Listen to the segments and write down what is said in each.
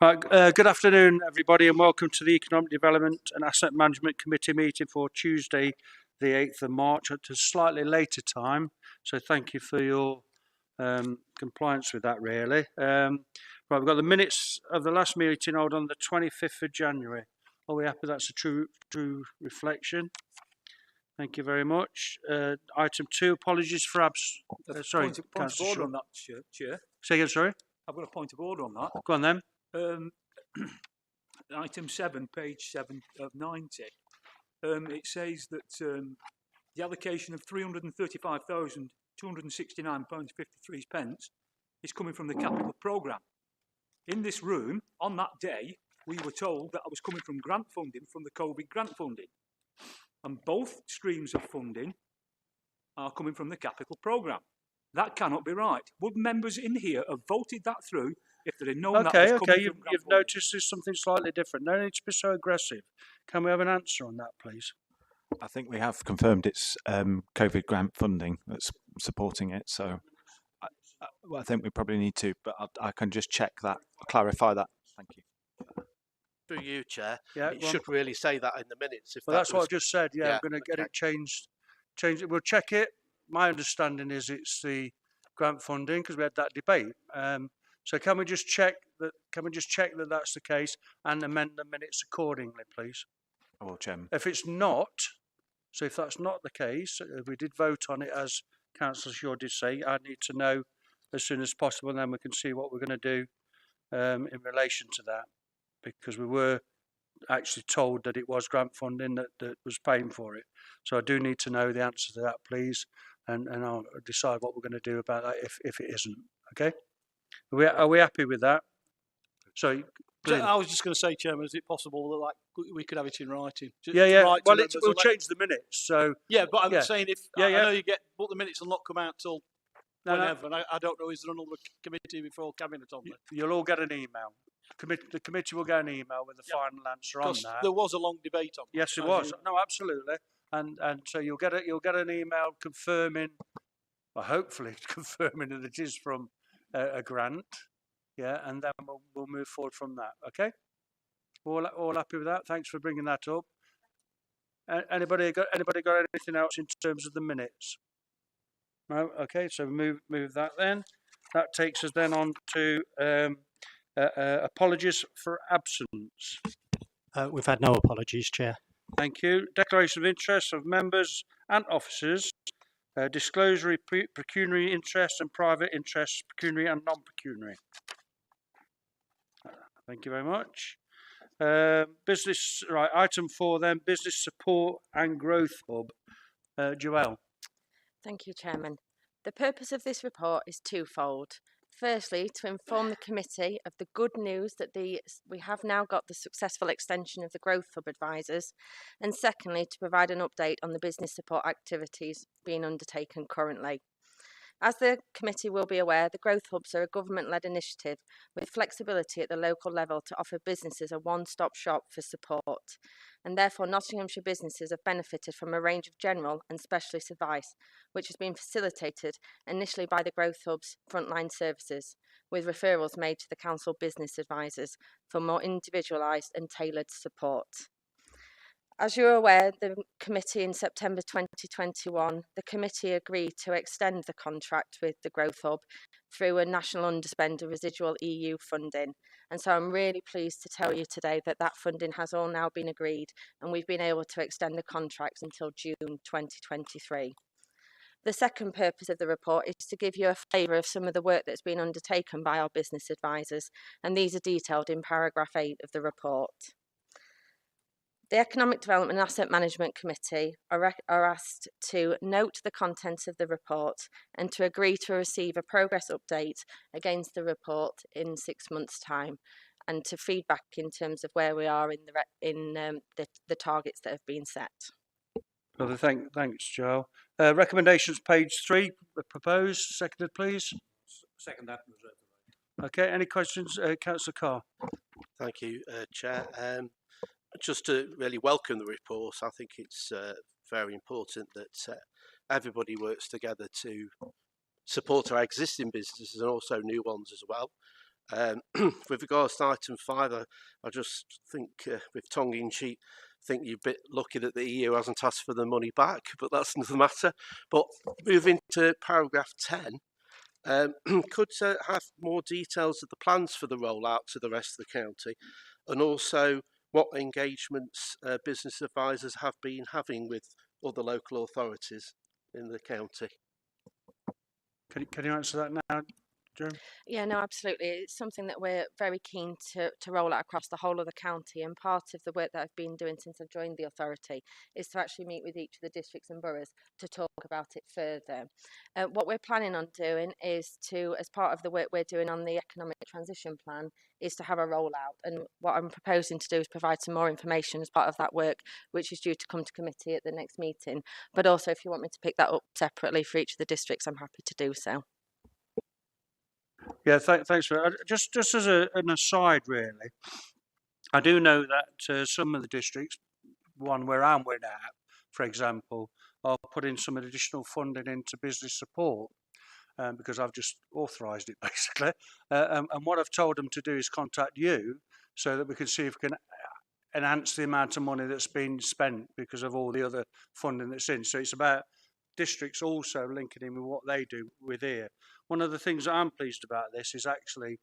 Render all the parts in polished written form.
Right, good afternoon, everybody, and welcome to the Economic Development and Asset Management Committee meeting for Tuesday, the 8th of March, at a slightly later time. So thank you for your compliance with that, really. Right, we've got the minutes of the last meeting held on the 25th of January. Are we happy that's a true reflection? Thank you very much. Item 2, apologies for sorry, point of order on that, Chair. Say again, sorry? I've got a point of order on that. Go on then. Item 7, page 7 of 90. It says that the allocation of £335,269.53 is coming from the capital programme. In this room, on that day, we were told that I was coming from grant funding, from the COVID grant funding. And both streams of funding are coming from the capital programme. That cannot be right. Would members in here have voted that through if they had known that was coming from grant you've funding? noticed there's something slightly different. No need to be so aggressive. Can we have an answer on that, please? I think we have confirmed it's COVID grant funding that's supporting it. So I think we probably need to, but I can just check that, clarify that. Thank you. Through you, Chair. Yeah, it should really say that in the minutes. Well, that's what I just said. Yeah, I'm going to get it changed. Change it. We'll check it. My understanding is it's the grant funding because we had that debate. So can we just check that? Can we just check that that's the case and amend the minutes accordingly, please? I will, Chairman. If it's not, so if that's not the case, we did vote on it as Councillor Shaw did say. I need to know as soon as possible, and then we can see what we're going to do in relation to that, because we were actually told that it was grant funding that was paying for it. So I do need to know the answer to that, please, and I'll decide what we're going to do about that if it isn't. Okay? Are we happy with that? So I was just going to say, Chairman, is it possible that we could have it in writing? Yeah. Well, we'll change the minutes. So yeah, but I'm saying I know you but the minutes will not come out till whenever. And I don't know, is there another committee before cabinet on there? You'll all get an email. The committee will get an email with the final answer on that. There was a long debate on that. Yes, it was. No, absolutely. And so you'll get an email confirming, well, hopefully confirming that it is from a grant. Yeah, and then we'll move forward from that. Okay. All happy with that? Thanks for bringing that up. Anybody got anything else in terms of the minutes? No. Okay. So move that then. That takes us then on to apologies for absence. We've had no apologies, Chair. Thank you. Declaration of interest of members and officers. Disclosure of pecuniary interests and private interests, pecuniary and non-pecuniary. Thank you very much. Business, right, item 4 then, business support and growth hub. Joelle. Thank you, Chairman. The purpose of this report is twofold. Firstly, to inform the committee of the good news that we have now got the successful extension of the Growth Hub advisors, and secondly, to provide an update on the business support activities being undertaken currently. As the committee will be aware, the Growth Hubs are a government-led initiative with flexibility at the local level to offer businesses a one-stop shop for support, and therefore Nottinghamshire businesses have benefited from a range of general and specialist advice, which has been facilitated initially by the Growth Hub's frontline services, with referrals made to the council business advisors for more individualised and tailored support. As you're aware, the committee in September 2021, the committee agreed to extend the contract with the Growth Hub through a national underspend of residual EU funding. And so I'm really pleased to tell you today that that funding has all now been agreed and we've been able to extend the contract until June 2023. The second purpose of the report is to give you a flavour of some of the work that's been undertaken by our business advisors, and these are detailed in paragraph 8 of the report. The Economic Development and Asset Management Committee are asked to note the contents of the report and to agree to receive a progress update against the report in 6 months' time, and to feedback in terms of where we are in the targets that have been set. Well, thanks, Joel. Recommendations, page 3, proposed. Seconded, please. Second that. Okay. Any questions, Councillor Carr? Thank you, Chair. Just to really welcome the report, I think it's very important that everybody works together to support our existing businesses and also new ones as well. With regards to item 5, I just think, with tongue in cheek, think you're a bit lucky that the EU hasn't asked for the money back, but that's another matter. But moving to paragraph 10, could have more details of the plans for the rollout to the rest of the county, and also what engagements business advisors have been having with other local authorities in the county. Can you answer that now, Joe? Yeah, no, absolutely. It's something that we're very keen to roll out across the whole of the county. And part of the work that I've been doing since I've joined the authority is to actually meet with each of the districts and boroughs to talk about it further. What we're planning on doing is to, as part of the work we're doing on the economic transition plan, is to have a rollout. And what I'm proposing to do is provide some more information as part of that work, which is due to come to committee at the next meeting. But also, if you want me to pick that up separately for each of the districts, I'm happy to do so. Yeah, thanks for that. Just as an aside, really, I do know that some of the districts, one where I'm with now, for example, are putting some additional funding into business support because I've just authorised it basically. And what I've told them to do is contact you so that we can see if we can enhance the amount of money that's been spent because of all the other funding that's in. So it's about districts also linking in with what they do with here. One of the things that I'm pleased about this is actually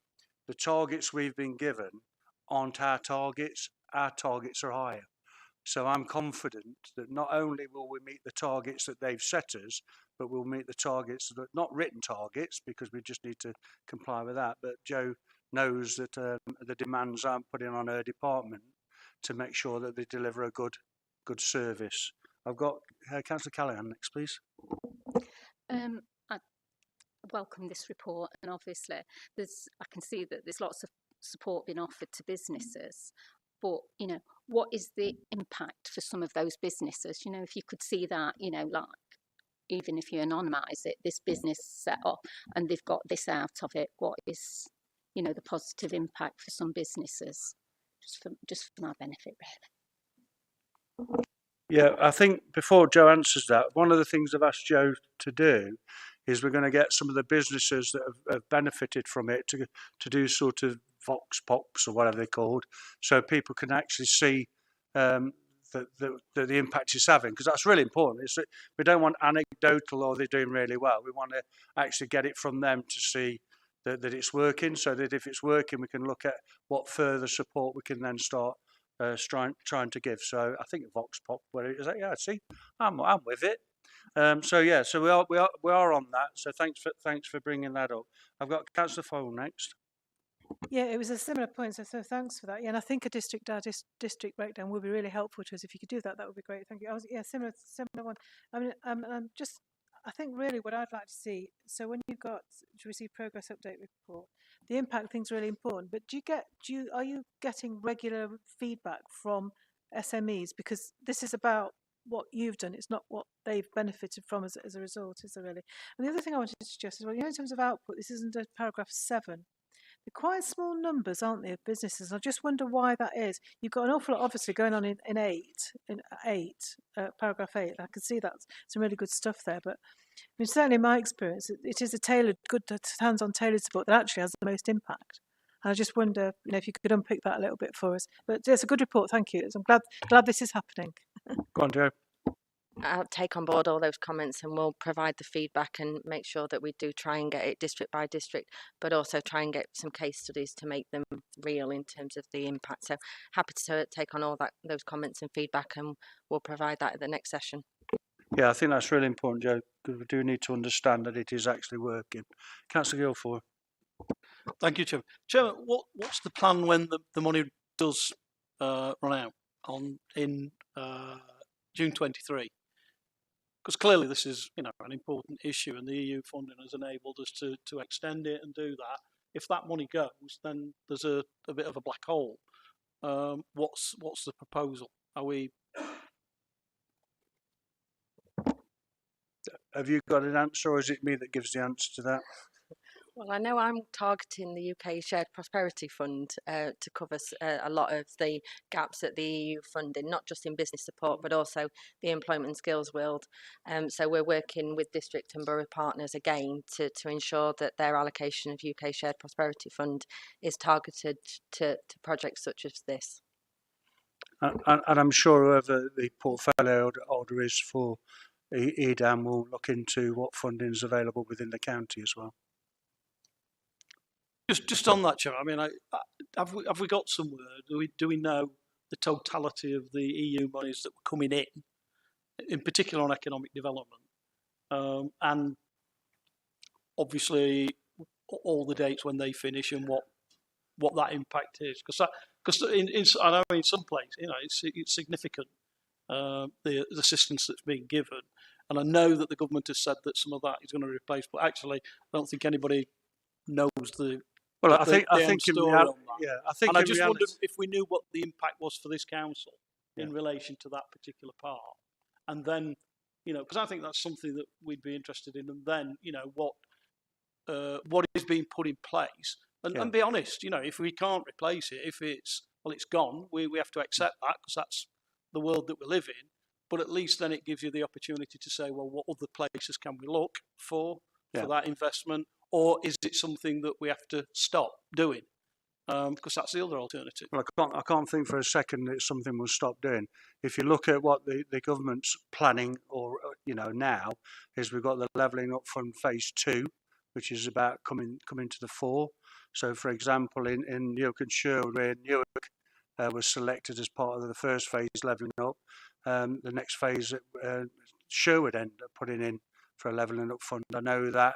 the targets we've been given aren't our targets are higher. So I'm confident that not only will we meet the targets that they've set us, but we'll meet the targets that not written targets because we just need to comply with that. But Joe knows that the demands I'm putting on her department to make sure that they deliver a good service. I've got Councillor Callaghan next, please. I welcome this report, and obviously I can see that there's lots of support being offered to businesses, but what is the impact for some of those businesses? If you could see that, like even if you anonymise it, this business set up and they've got this out of it, what is the positive impact for some businesses, just for my benefit, really. Yeah, I think before Joe answers that, one of the things I've asked Joe to do is we're going to get some of the businesses that have benefited from it to do sort of vox pops or whatever they're called, so people can actually see the impact it's having, because that's really important. We don't want anecdotal or they're doing really well. We want to actually get it from them to see that it's working, so that if it's working, we can look at what further support we can then start trying to give. So I think Vox Pop, where it is, yeah, see, I'm with it. So yeah, so we are on that. So thanks for bringing that up. I've got Councillor Fowle next. Yeah, it was a similar point, so thanks for that. Yeah, and I think a district breakdown would be really helpful to us. If you could do that, that would be great. Thank you. Similar one. I mean, I think really what I'd like to see. So when you've got to receive progress update report, the impact thing's really important. But are you getting regular feedback from SMEs, because this is about what you've done, it's not what they've benefited from as a result, is there really? And the other thing I wanted to suggest is, well, in terms of output, this isn't a paragraph 7. They're quite small numbers, aren't they, of businesses? I just wonder why that is. You've got an awful lot, obviously, going on in paragraph 8. I can see that's some really good stuff there. But I mean, certainly in my experience, it is a good hands-on tailored support that actually has the most impact. And I just wonder, if you could unpick that a little bit for us. But it's a good report, thank you. I'm glad this is happening. Go on, Joe. I'll take on board all those comments and we'll provide the feedback and make sure that we do try and get it district by district, but also try and get some case studies to make them real in terms of the impact. So happy to take on all those comments and feedback, and we'll provide that at the next session. Yeah, I think that's really important, Joe, because we do need to understand that it is actually working. Councillor Guilford. Thank you, Chairman. Chairman, what's the plan when the money does run out in June 23? Because clearly this is an important issue, and the EU funding has enabled us to extend it and do that. If that money goes, then there's a bit of a black hole. What's the proposal? Are we? Have you got an answer, or is it me that gives the answer to that? Well, I know I'm targeting the UK Shared Prosperity Fund to cover a lot of the gaps at the EU funding, not just in business support, but also the employment and skills world. So we're working with district and borough partners again to ensure that their allocation of UK Shared Prosperity Fund is targeted to projects such as this. And I'm sure whoever the portfolio holder is for EDAM will look into what funding is available within the county as well. Just on that, Chair. I mean, have we got some word? Do we know the totality of the EU monies that were coming in particular on economic development, and obviously all the dates when they finish and what that impact is? Because I know in some places, it's significant, the assistance that's being given, and I know that the government has said that some of that is going to replace, but actually I don't think anybody knows the. Well, I think in reality, I think. And I just wondered if we knew what the impact was for this council in relation to that particular part, and then, because I think that's something that we'd be interested in, and then, what is being put in place, and be honest, if we can't replace it, if it's gone, we have to accept that because that's the world that we live in. But at least then it gives you the opportunity to say, well, what other places can we look for that investment? Or is it something that we have to stop doing? Because that's the other alternative. Well, I can't think for a second that it's something we'll stop doing. If you look at what the government's planning, or now, is we've got the Levelling Up Fund Phase 2, which is about coming to the fore. So, for example, in Newark and Sherwood, where Newark was selected as part of the first phase Levelling Up, the next phase Sherwood ended up putting in for a Levelling Up Fund. I know that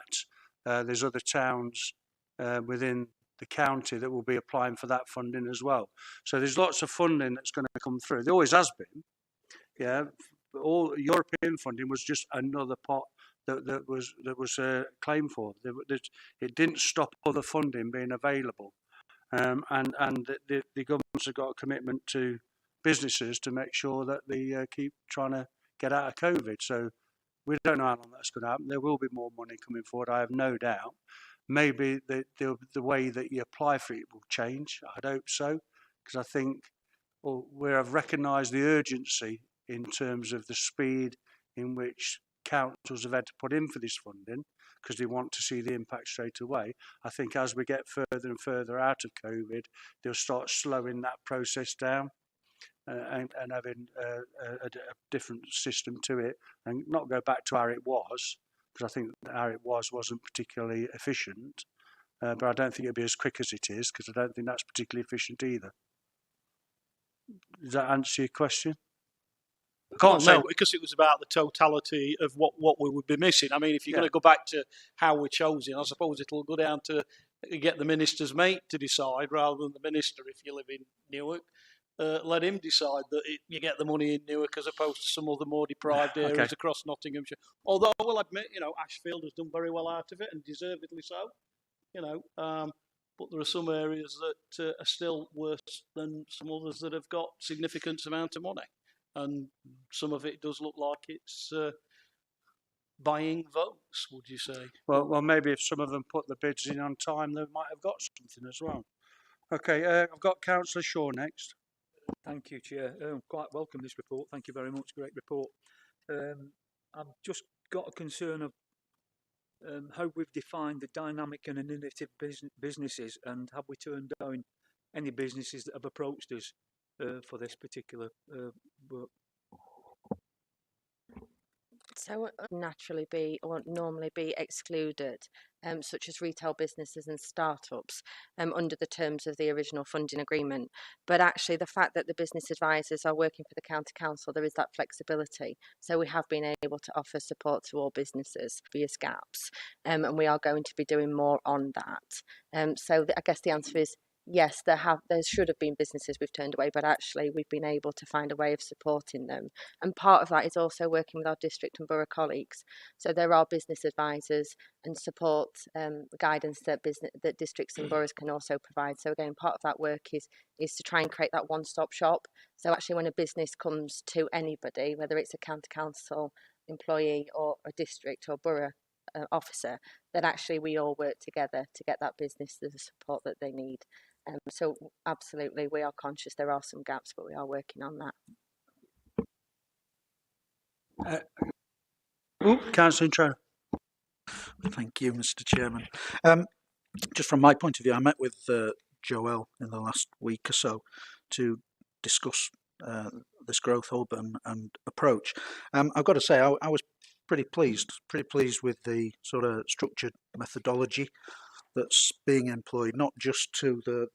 there's other towns within the county that will be applying for that funding as well. So there's lots of funding that's going to come through. There always has been. Yeah, all European funding was just another pot that was claimed for. It didn't stop other funding being available, and the governments have got a commitment to businesses to make sure that they keep trying to get out of COVID. So we don't know how long that's going to happen. There will be more money coming forward, I have no doubt. Maybe the way that you apply for it will change. I'd hope so, because I think we have recognised the urgency in terms of the speed in which councils have had to put in for this funding, because they want to see the impact straight away. I think as we get further and further out of COVID, they'll start slowing that process down. And having a different system to it, and not go back to how it was, because I think how it wasn't particularly efficient. But I don't think it'll be as quick as it is, because I don't think that's particularly efficient either. Does that answer your question? No, because it was about the totality of what we would be missing. I mean, if you're going to go back to how we're chosen, I suppose it'll go down to get the minister's mate to decide, rather than the minister, if you live in Newark. Let him decide that you get the money in Newark as opposed to some other more deprived areas across Nottinghamshire. Although I will admit, Ashfield has done very well out of it, and deservedly so. But there are some areas that are still worse than some others that have got significant amount of money, and some of it does look like it's buying votes. Would you say? Well, maybe if some of them put the bids in on time, they might have got something as well. Okay, I've got Councillor Shaw next. Thank you, Chair. Quite welcome this report. Thank you very much. Great report. I've just got a concern of how we've defined the dynamic and innovative businesses, and have we turned down any businesses that have approached us for this particular work? So it would naturally be, or normally be, excluded, such as retail businesses and startups, under the terms of the original funding agreement. But actually, the fact that the business advisors are working for the county council, there is that flexibility. So we have been able to offer support to all businesses via gaps, and we are going to be doing more on that. So I guess the answer is yes, there should have been businesses we've turned away, but actually we've been able to find a way of supporting them. And part of that is also working with our district and borough colleagues. So there are business advisors and support guidance that districts and boroughs can also provide. So again, part of that work is to try and create that one-stop shop. So actually, when a business comes to anybody, whether it's a county council employee or a district or borough officer, then actually we all work together to get that business the support that they need. So absolutely, we are conscious there are some gaps, but we are working on that. Councillor Intro. Thank you, Mr. Chairman. Just from my point of view, I met with Joelle in the last week or so to discuss this growth hub and approach. I've got to say, I was pretty pleased with the sort of structured methodology that's being employed, not just to the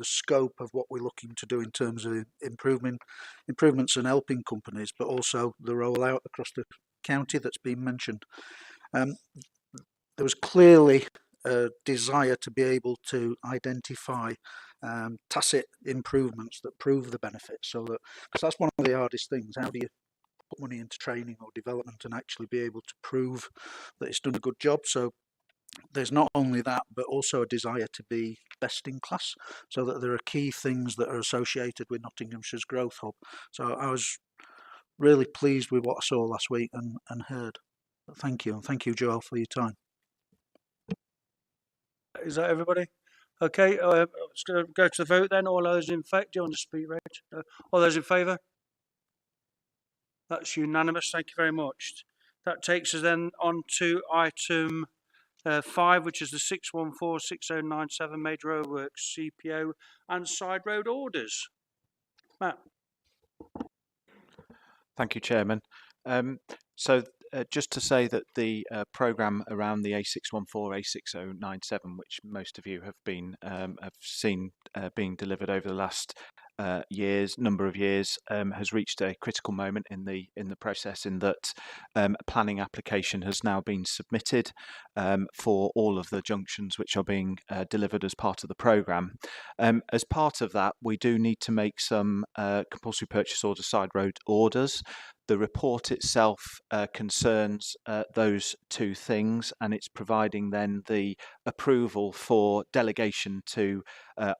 scope of what we're looking to do in terms of improvements and helping companies, but also the rollout across the county that's been mentioned. There was clearly a desire to be able to identify tacit improvements that prove the benefits, so that, because that's one of the hardest things. How do you put money into training or development and actually be able to prove that it's done a good job? So there's not only that, but also a desire to be best in class, so that there are key things that are associated with Nottinghamshire's growth hub. So I was really pleased with what I saw last week and heard. Thank you, and thank you, Joel, for your time. Is that everybody? Okay, let's go to the vote then. All those in favour? Do you want to speak, Rach? All those in favour? That's unanimous. Thank you very much. That takes us then on to item 5, which is the 614-6097 Major Roadworks CPO and side road orders. Matt. Thank you, Chairman. Just to say that the programme around the A614-A6097, which most of you have seen being delivered over the last number of years, has reached a critical moment in the process, in that a planning application has now been submitted for all of the junctions which are being delivered as part of the programme. As part of that, we do need to make some compulsory purchase order side road orders. The report itself concerns those two things, and it's providing then the approval for delegation to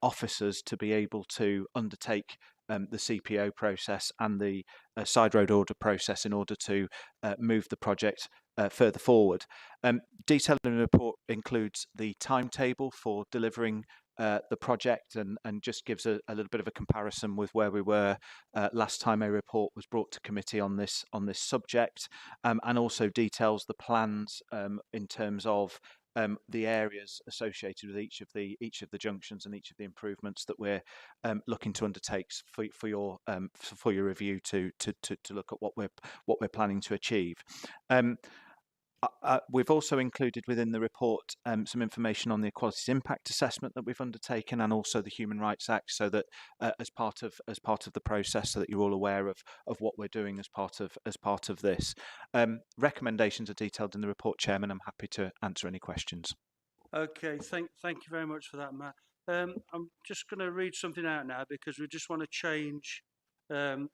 officers to be able to undertake the CPO process and the side road order process in order to move the project further forward. Detail in the report includes the timetable for delivering the project, and just gives a little bit of a comparison with where we were last time a report was brought to committee on this subject, and also details the plans in terms of the areas associated with each of the junctions and each of the improvements that we're looking to undertake for your review to look at what we're planning to achieve. We've also included within the report some information on the Equalities Impact Assessment that we've undertaken, and also the Human Rights Act, so that as part of the process, so that you're all aware of what we're doing as part of this. Recommendations are detailed in the report, Chairman. I'm happy to answer any questions. Okay, thank you very much for that, Matt. I'm just going to read something out now, because we just want to change number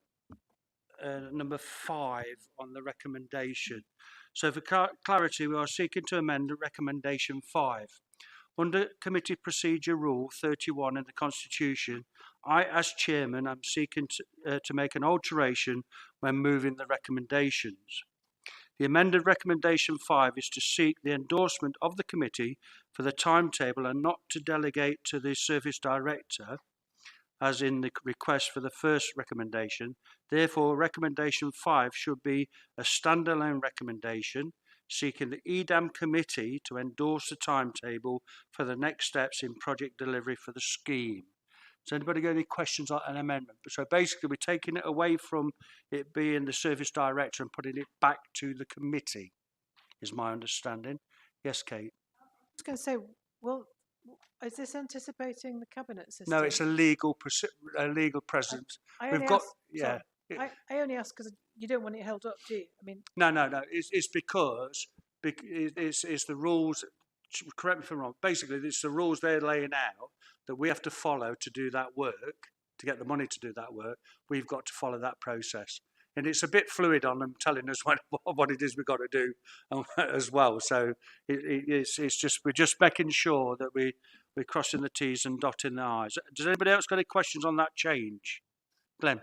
5 on the recommendation. So for clarity, we are seeking to amend recommendation 5. Under Committee Procedure Rule 31 in the Constitution, I, as Chairman, am seeking to make an alteration when moving the recommendations. The amended recommendation 5 is to seek the endorsement of the committee for the timetable, and not to delegate to the Service Director, as in the request for the first recommendation. Therefore, recommendation 5 should be a standalone recommendation, seeking the EDAM committee to endorse the timetable for the next steps in project delivery for the scheme. Does anybody got any questions on an amendment? So basically, we're taking it away from it being the Service Director and putting it back to the committee, is my understanding. Yes, Kate? I was going to say, well, is this anticipating the cabinet system? No, it's a legal presence. I We've only got, asked, yeah. sorry, I only ask because you don't want it held up, do you? I mean, No. It's because it's the rules. Correct me if I'm wrong. Basically, it's the rules they're laying out that we have to follow to do that work, to get the money to do that work. We've got to follow that process, and it's a bit fluid on them telling us what it is we've got to do as well. So it's just, we're just making sure that we're crossing the T's and dotting the I's. Does anybody else got any questions on that change? Glyn,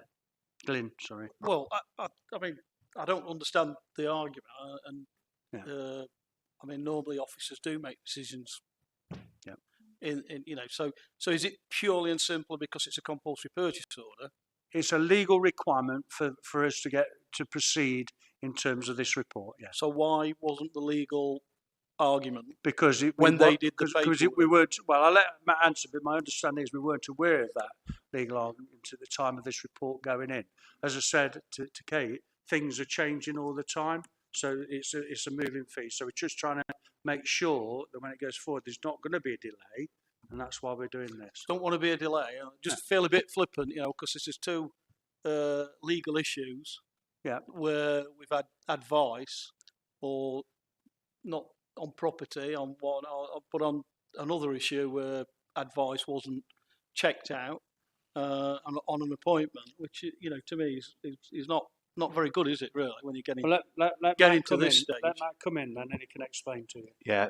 sorry. Well, I mean, I don't understand the argument, and Yeah. I mean, normally officers do make decisions. Yeah. In so is it purely and simply because it's a compulsory purchase order? It's a legal requirement for us to proceed in terms of this report. Yes. So why wasn't the legal argument Because they did the paperwork? We weren't. Well, I'll let Matt answer, but my understanding is we weren't aware of that legal argument at the time of this report going in. As I said to Kate, things are changing all the time, so it's a moving feast. So we're just trying to make sure that when it goes forward, there's not going to be a delay, and that's why we're doing this. Don't want to be a delay. I just feel a bit flippant, because this is two legal issues. Yeah. Where we've had advice, or not on property on one, but on another issue where advice wasn't checked out on an appointment, which to me is not very good, is it? Really, when you get Well, let get Matt into come this in. stage. Let Matt come in, then, and he can explain to you. Yeah.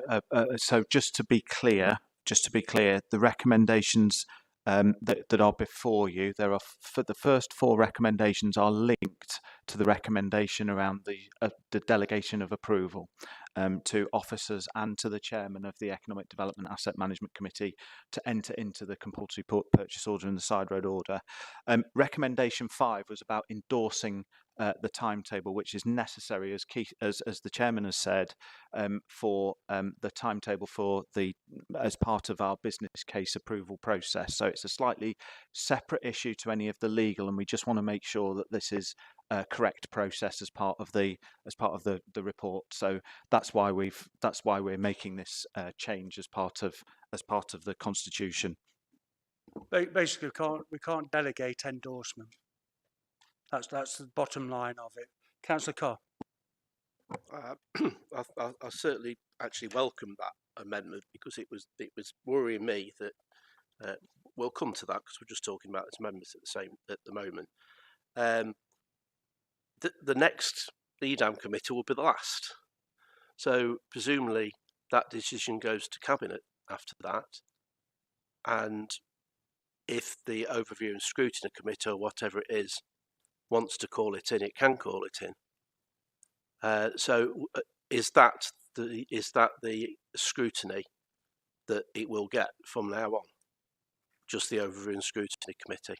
So just to be clear, the recommendations that are before you, there are for the first 4 recommendations are linked to the recommendation around the delegation of approval to officers and to the chairman of the Economic Development Asset Management Committee to enter into the compulsory purchase order and the side road order. Recommendation 5 was about endorsing the timetable, which is necessary, as the chairman has said, for the timetable as part of our business case approval process. So it's a slightly separate issue to any of the legal, and we just want to make sure that this is a correct process as part of the report. So that's why we're making this change as part of the constitution. Basically, we can't delegate endorsement. That's the bottom line of it. Councillor Carr. I certainly actually welcome that amendment because it was worrying me that we'll come to that because we're just talking about this amendment at the moment. The next EDAM committee will be the last, so presumably that decision goes to cabinet after that, and if the overview and scrutiny committee or whatever it is wants to call it in, it can call it in. So is that the scrutiny that it will get from now on? Just the overview and scrutiny committee?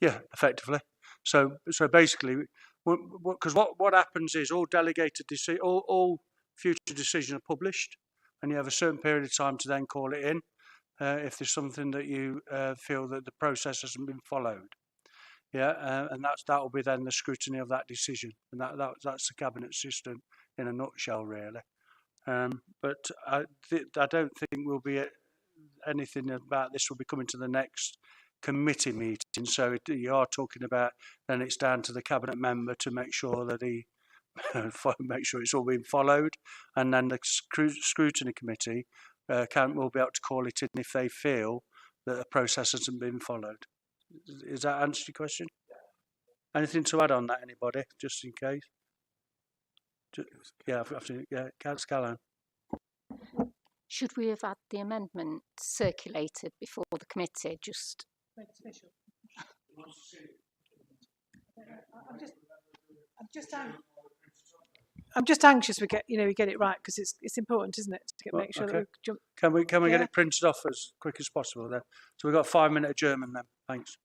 Yeah, effectively. So basically, because what happens is all delegated all future decisions are published, and you have a certain period of time to then call it in if there's something that you feel that the process hasn't been followed. Yeah, and that will be then the scrutiny of that decision, and that's the cabinet system in a nutshell, really. But I don't think we'll be anything about this will be coming to the next committee meeting. So you are talking about then it's down to the cabinet member to make sure that he make sure it's all being followed, and then the scrutiny committee will be able to call it in if they feel that the process hasn't been followed. Is that answer your question? Anything to add on that, anybody, just in case? Councillor Callan. Should we have had the amendment circulated before the committee? Just I'm just anxious we get it right because it's important, isn't it, to make sure that we jump. Can we get it printed off as quick as possible then? So we've got a 5-minute adjournment then. Thanks.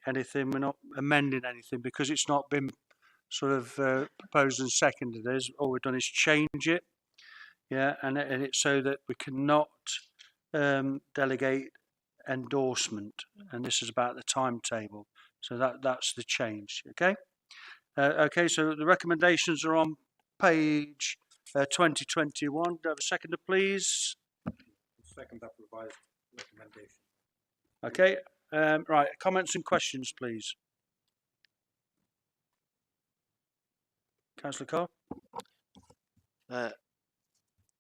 anything. We're not amending anything because it's not been sort of proposed and seconded. All we've done is change it. Yeah, and it's so that we cannot delegate endorsement, and this is about the timetable. So that's the change. Okay. Okay. So the recommendations are on page 2021. Do I have a seconder, please? Second that revised recommendation. Okay. Right. Comments and questions, please. Councillor Carr.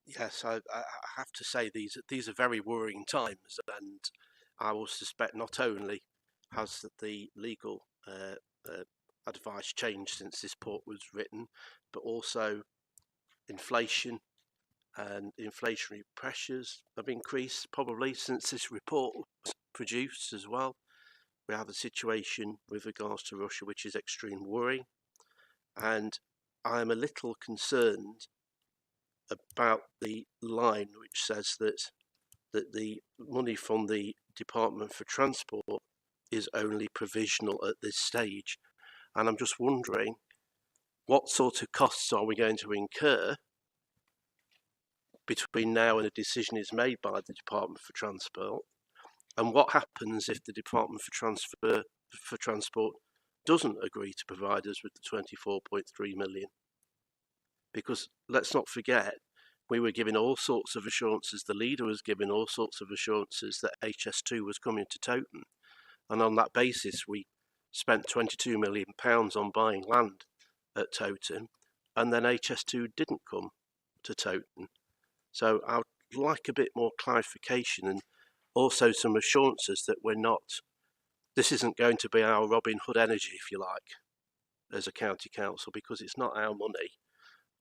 Yes, I have to say these are very worrying times, and I will suspect not only has the legal advice changed since this report was written, but also inflation and inflationary pressures have increased probably since this report was produced as well. We have a situation with regards to Russia which is extreme worrying, and I'm a little concerned about the line which says that the money from the Department for Transport is only provisional at this stage, and I'm just wondering what sort of costs are we going to incur between now and a decision is made by the Department for Transport, and what happens if the Department for Transport doesn't agree to provide us with the 24.3 million. Because let's not forget, we were given all sorts of assurances, the leader was given all sorts of assurances that HS2 was coming to Towton. And on that basis, we spent £22 million on buying land at Towton, and then HS2 didn't come to Towton. So I'd like a bit more clarification and also some assurances that this isn't going to be our Robin Hood energy, if you like, as a county council, because it's not our money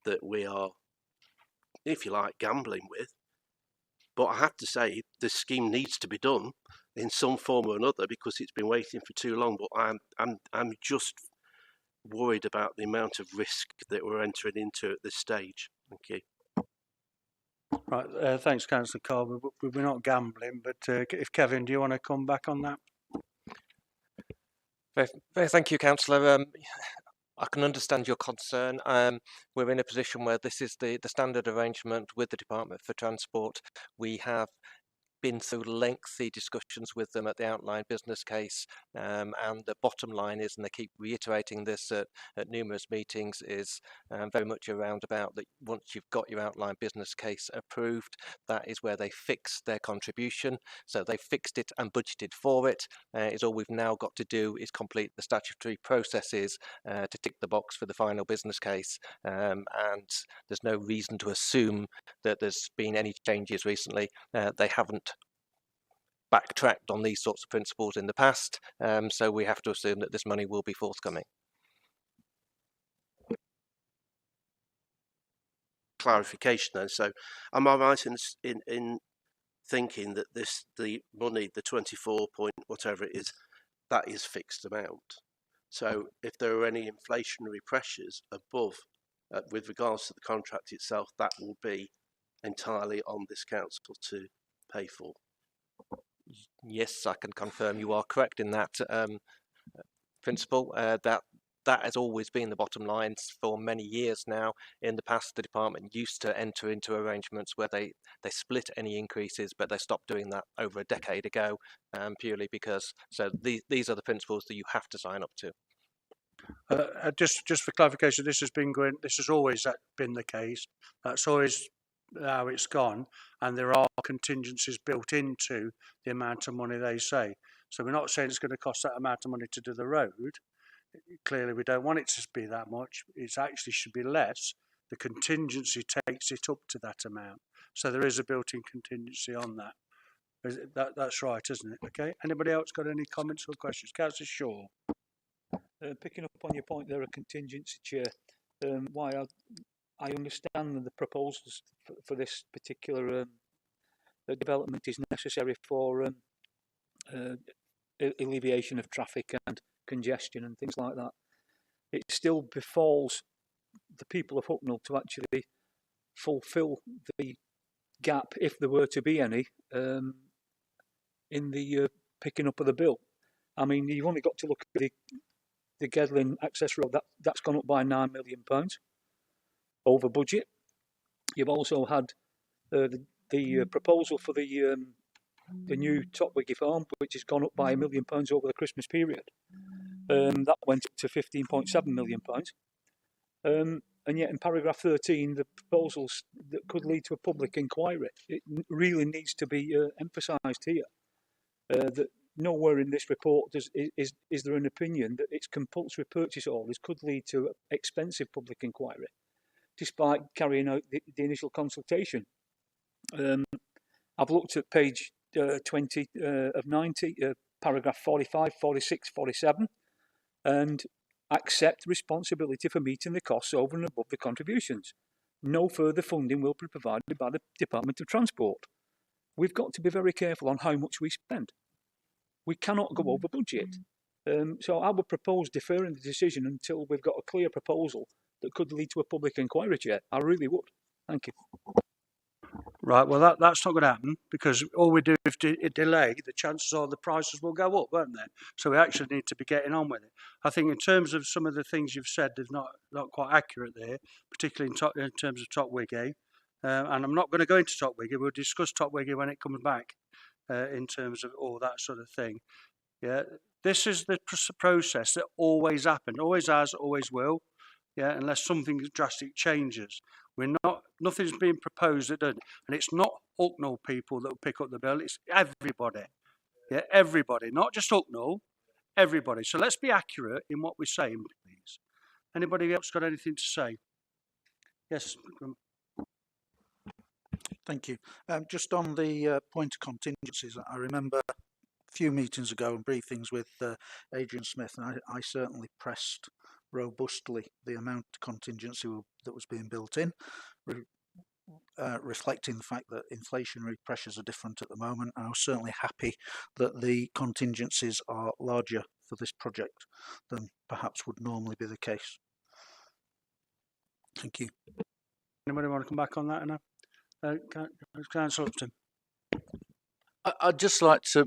that we are, if you like, gambling with. But I have to say, this scheme needs to be done in some form or another because it's been waiting for too long. But I'm just worried about the amount of risk that we're entering into at this stage. Thank you. Right. Thanks, Councillor Carr. We're not gambling, but if Kevin, do you want to come back on that? Thank you, Councillor. I can understand your concern. We're in a position where this is the standard arrangement with the Department for Transport. We have been through lengthy discussions with them at the outline business case, and the bottom line is, and they keep reiterating this at numerous meetings, is very much around about that once you've got your outline business case approved, that is where they fix their contribution. So they fixed it and budgeted for it. Is all we've now got to do is complete the statutory processes to tick the box for the final business case, and there's no reason to assume that there's been any changes recently. They haven't backtracked on these sorts of principles in the past, so we have to assume that this money will be forthcoming. Clarification then. So am I right in thinking that the money, the 24 point whatever it is, that is fixed amount? So if there are any inflationary pressures above with regards to the contract itself, that will be entirely on this council to pay for. Yes, I can confirm you are correct in that principle. That has always been the bottom line for many years now. In the past, the department used to enter into arrangements where they split any increases, but they stopped doing that over a decade ago, purely because, so these are the principles that you have to sign up to. Just for clarification, this has always been the case. That's always how it's gone, and there are contingencies built into the amount of money they say. So we're not saying it's going to cost that amount of money to do the road. Clearly, we don't want it to be that much. It actually should be less. The contingency takes it up to that amount. So there is a built-in contingency on that. That's right, isn't it? Okay. Anybody else got any comments or questions? Councillor Shaw. Picking up on your point there, a contingency, Chair. Why I understand that the proposals for this particular development is necessary for alleviation of traffic and congestion and things like that. It still befalls the people of Hucknall to actually fulfil the gap, if there were to be any, in the picking up of the bill. I mean, you've only got to look at the Gedlin access road. That's gone up by £9 million over budget. You've also had the proposal for the new Topwiggy farm, which has gone up by £1 million over the Christmas period. That went up to £15.7 million. And yet in paragraph 13, the proposals that could lead to a public inquiry, it really needs to be emphasised here that nowhere in this report is there an opinion that its compulsory purchase orders could lead to expensive public inquiry, despite carrying out the initial consultation. I've looked at page 20 of 90, paragraph 45, 46, 47, and accept responsibility for meeting the costs over and above the contributions. No further funding will be provided by the Department of Transport. We've got to be very careful on how much we spend. We cannot go over budget. So I would propose deferring the decision until we've got a clear proposal that could lead to a public inquiry, Chair. I really would. Thank you. Right, well, that's not going to happen, because all we do is delay, the chances are the prices will go up, won't they? So we actually need to be getting on with it. I think in terms of some of the things you've said, they're not quite accurate there, particularly in terms of Topwiggy. And I'm not going to go into Topwiggy. We'll discuss Topwiggy when it comes back in terms of all that sort of thing. Yeah, this is the process that always happened, always has, always will. Yeah, unless something drastic changes. Nothing's being proposed that doesn't. And it's not Hucknall people that will pick up the bill, it's everybody. Yeah, everybody, not just Hucknall, everybody. So let's be accurate in what we're saying, please. Anybody else got anything to say? Yes. Thank you. Just on the point of contingencies, I remember a few meetings ago and briefings with Adrian Smith, and I certainly pressed robustly the amount of contingency that was being built in, reflecting the fact that inflationary pressures are different at the moment. And I was certainly happy that the contingencies are larger for this project than perhaps would normally be the case. Thank you. Anybody want to come back on that? Councillor Upton. I'd just like to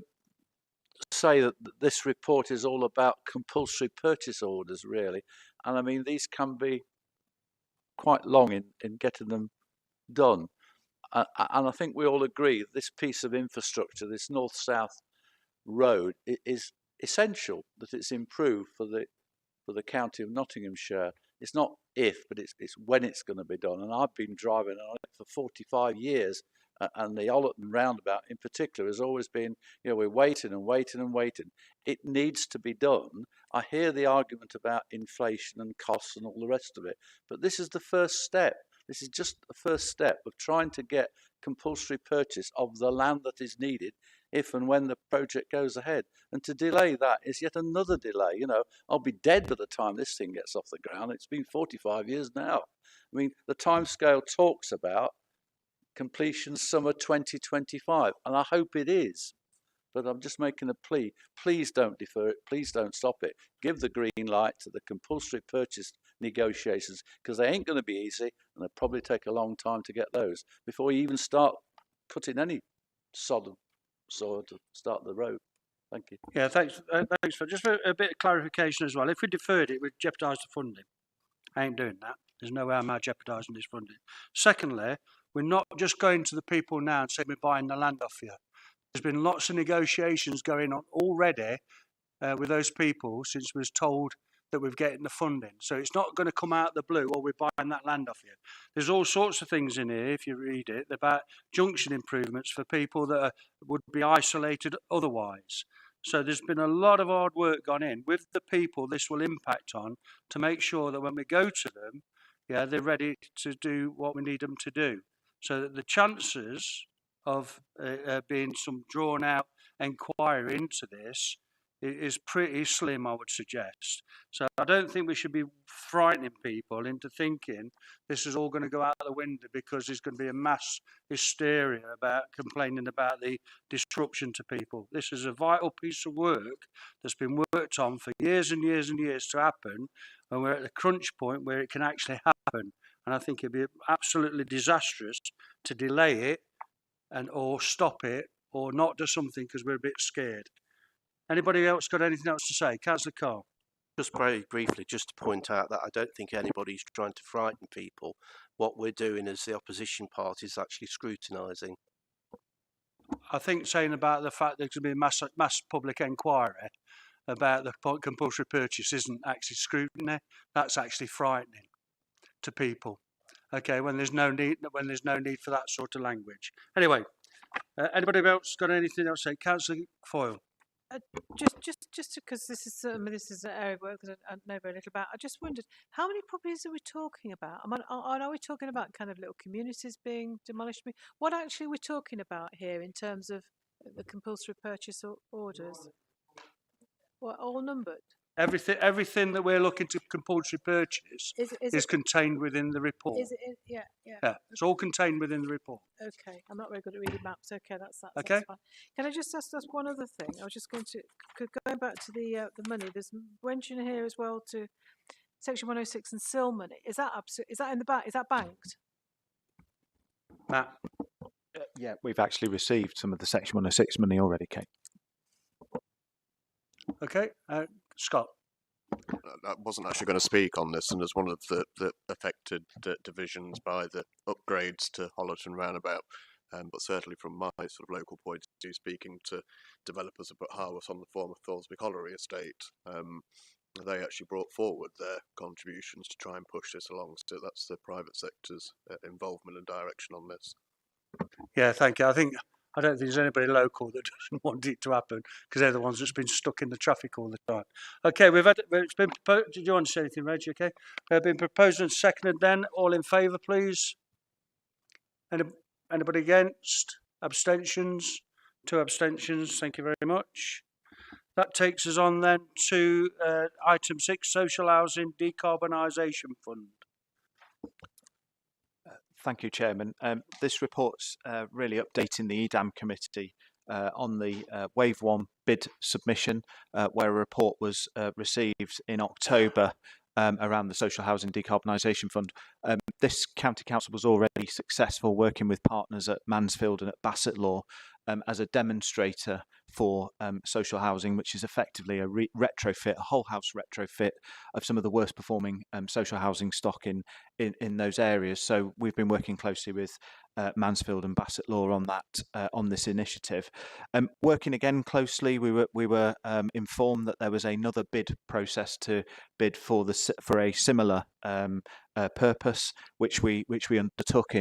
say that this report is all about compulsory purchase orders, really. And I mean, these can be quite long in getting them done. And I think we all agree this piece of infrastructure, this north-south road, is essential that it's improved for the county of Nottinghamshire. It's not if, but it's when it's going to be done. And I've been driving on it for 45 years. And the Ollerton roundabout in particular has always been, we're waiting and waiting and waiting. It needs to be done. I hear the argument about inflation and costs and all the rest of it, but this is the first step. This is just the first step of trying to get compulsory purchase of the land that is needed if and when the project goes ahead. And to delay that is yet another delay. I'll be dead by the time this thing gets off the ground. It's been 45 years now. I mean, the timescale talks about completion summer 2025, and I hope it is, but I'm just making a plea. Please don't defer it, please don't stop it. Give the green light to the compulsory purchase negotiations, because they ain't going to be easy, and they'll probably take a long time to get those before you even start cutting any sod to start the road. Thank you. Yeah, thanks for just a bit of clarification as well. If we deferred it, we'd jeopardise the funding. I ain't doing that. There's no way I'm jeopardising this funding. Secondly, we're not just going to the people now and saying we're buying the land off you. There's been lots of negotiations going on already with those people since we was told that we're getting the funding. So it's not going to come out of the blue, or we're buying that land off you. There's all sorts of things in here, if you read it, about junction improvements for people that would be isolated otherwise. So there's been a lot of hard work gone in with the people this will impact on to make sure that when we go to them, they're ready to do what we need them to do. So that the chances of being some drawn out inquiry into this is pretty slim, I would suggest. So I don't think we should be frightening people into thinking this is all going to go out the window because there's going to be a mass hysteria about complaining about the disruption to people. This is a vital piece of work that's been worked on for years and years and years to happen, and we're at the crunch point where it can actually happen. And I think it'd be absolutely disastrous to delay it or stop it or not do something because we're a bit scared. Anybody else got anything else to say? Councillor Carr. Just very briefly, just to point out that I don't think anybody's trying to frighten people. What we're doing as the opposition party is actually scrutinising. I think saying about the fact there's going to be a mass public inquiry about the compulsory purchase isn't actually scrutiny. That's actually frightening to people. Okay, when there's no need for that sort of language. Anyway, anybody else got anything else to say? Councillor Foyle. Just because this is an area of work that I know very little about. I just wondered how many properties are we talking about? Are we talking about kind of little communities being demolished? What actually are we talking about here in terms of the compulsory purchase orders? What, all numbered? Everything that we're looking to compulsory purchase is contained within the report. Is it? Yeah. Yeah, it's all contained within the report. Okay, I'm not very good at reading maps. Okay, that's Okay. fine. Can I just ask one other thing? I was just going back to the money. There's mention here as well to Section 106 and SIL money. Is that in the bank? Is that banked? Matt. Yeah, we've actually received some of the Section 106 money already, Kate. Okay, Scott. I wasn't actually going to speak on this, and as one of the affected divisions by the upgrades to Hollerton Roundabout, but certainly from my sort of local point of view, speaking to developers up at Harworth on the former Thorsby Colliery estate, they actually brought forward their contributions to try and push this along. So that's the private sector's involvement and direction on this. Yeah, thank you. I don't think there's anybody local that doesn't want it to happen because they're the ones that's been stuck in the traffic all the time. Okay, it's been proposed. Did you want to say anything, Reg? Okay, been proposed and seconded. Then all in favour, please. Anybody against? Abstentions? 2 abstentions. Thank you very much. That takes us on then to item 6, Social Housing Decarbonisation Fund. Thank you, Chairman. This report's really updating the EDAM committee on the Wave 1 bid submission, where a report was received in October around the Social Housing Decarbonisation Fund. This county council was already successful working with partners at Mansfield and at Bassetlaw as a demonstrator for social housing, which is effectively a retrofit, a whole house retrofit of some of the worst performing social housing stock in those areas. So we've been working closely with Mansfield and Bassetlaw on that on this initiative. Working again closely, we were informed that there was another bid process to bid for a similar purpose, which we undertook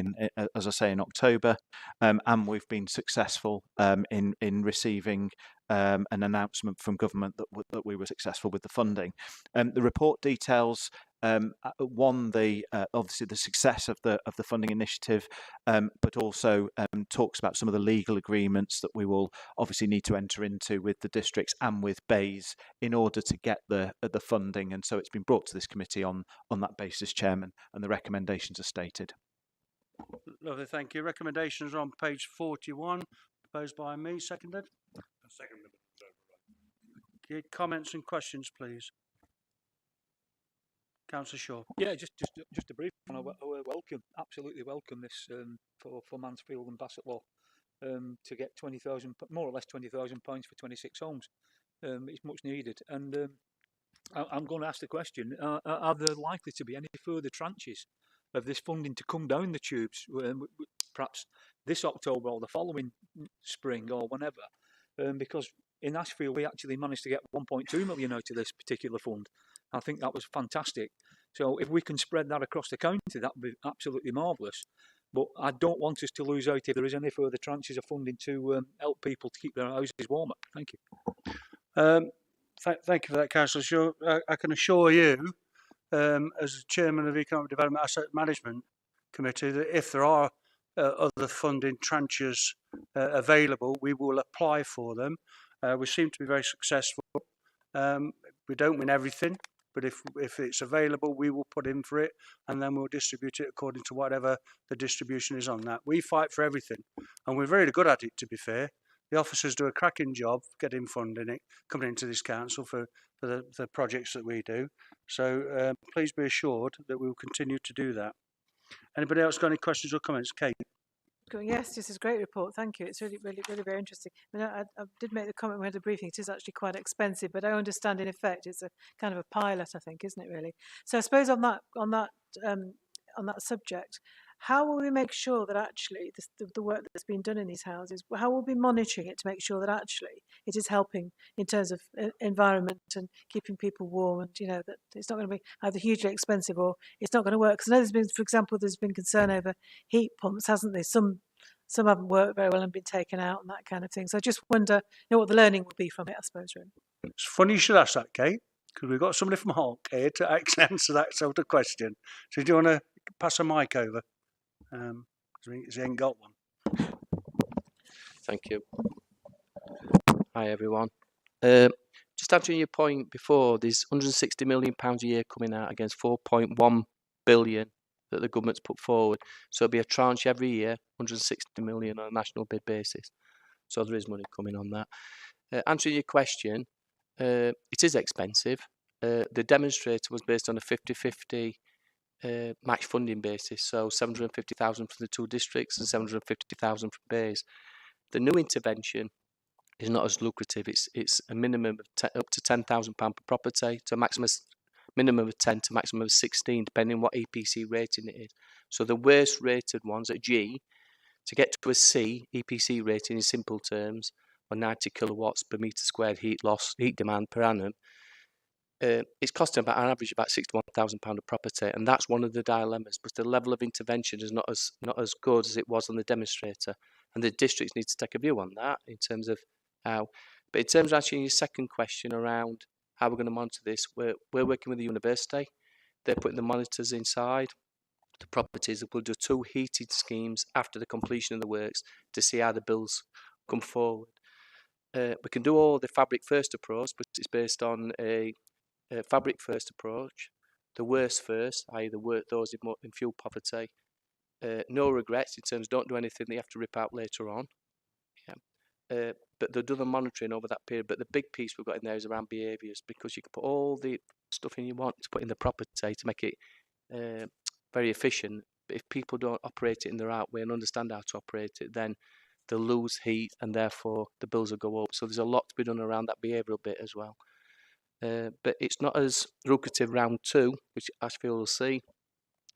as I say, in October, and we've been successful in receiving an announcement from government that we were successful with the funding. The report details obviously the success of the funding initiative, but also talks about some of the legal agreements that we will obviously need to enter into with the districts and with BEIS in order to get the funding. And so it's been brought to this committee on that basis, Chairman, and the recommendations are stated. Lovely, thank you. Recommendations are on page 41, proposed by me, seconded. Seconded. Okay, comments and questions, please. Councillor Shaw. Yeah, just a brief one. I absolutely welcome this for Mansfield and Bassetlaw to get more or less £20,000 for 26 homes. It's much needed, and I'm going to ask the question: are there likely to be any further tranches of this funding to come down the tubes, perhaps this October or the following spring or whenever? Because in Ashfield we actually managed to get 1.2 million out of this particular fund. I think that was fantastic. So if we can spread that across the county, that would be absolutely marvellous. But I don't want us to lose out if there is any further tranches of funding to help people to keep their houses warmer. Thank you. Thank you for that, Councillor Shaw. I can assure you, as Chairman of the Economic Development Asset Management Committee, that if there are other funding tranches available, we will apply for them. We seem to be very successful. We don't win everything, but if it's available, we will put in for it, and then we'll distribute it according to whatever the distribution is on that. We fight for everything, and we're very good at it, to be fair. The officers do a cracking job getting funding coming into this council for the projects that we do. So please be assured that we will continue to do that. Anybody else got any questions or comments? Kate? Yes, this is a great report. Thank you. It's really, really very interesting. I mean, I did make the comment when we had a briefing. It is actually quite expensive, but I understand in effect it's a kind of a pilot, I think, isn't it? Really. So I suppose on that subject, how will we make sure that actually the work that's been done in these houses, how will we be monitoring it to make sure that actually it is helping in terms of environment and keeping people warm, and that it's not going to be either hugely expensive or it's not going to work? Because I know there's been, for example, there's been concern over heat pumps, hasn't there? Some haven't worked very well and been taken out and that kind of thing. So I just wonder, what the learning will be from it, I suppose, really. It's funny you should ask that, Kate, because we've got somebody from Hawk here to answer that sort of question. So do you want to pass a mic over? Because he ain't got one. Thank you. Hi, everyone. Just answering your point before, there's £160 million a year coming out against 4.1 billion that the government's put forward. So it'll be a tranche every year, 160 million on a national bid basis. So there is money coming on that. Answering your question, it is expensive. The demonstrator was based on a 50-50 match funding basis, so 750,000 for the two districts and 750,000 for Bays. The new intervention is not as lucrative. It's a minimum of up to £10,000 per property, to a minimum of 10 to maximum of 16, depending on what EPC rating it is. So the worst rated ones at G, to get to a C EPC rating in simple terms, or 90 kilowatts per metre squared heat demand per annum, it's costing about an average about £61,000 a property, and that's one of the dilemmas. But the level of intervention is not as good as it was on the demonstrator, and the districts need to take a view on that in terms of how. But in terms of answering your second question around how we're going to monitor this, we're working with the university. They're putting the monitors inside the properties. We'll do 2 heated schemes after the completion of the works to see how the bills come forward. We can do all the fabric first approach, but it's based on a fabric first approach, the worst first, i.e. those in fuel poverty, no regrets in terms of don't do anything that you have to rip out later on. Yeah. But they'll do the monitoring over that period. But the big piece we've got in there is around behaviours, because you can put all the stuff in you want to put in the property to make it very efficient. But if people don't operate it in the right way and understand how to operate it, then they'll lose heat and therefore the bills will go up. So there's a lot to be done around that behavioural bit as well. But it's not as lucrative round 2, which I feel we'll see,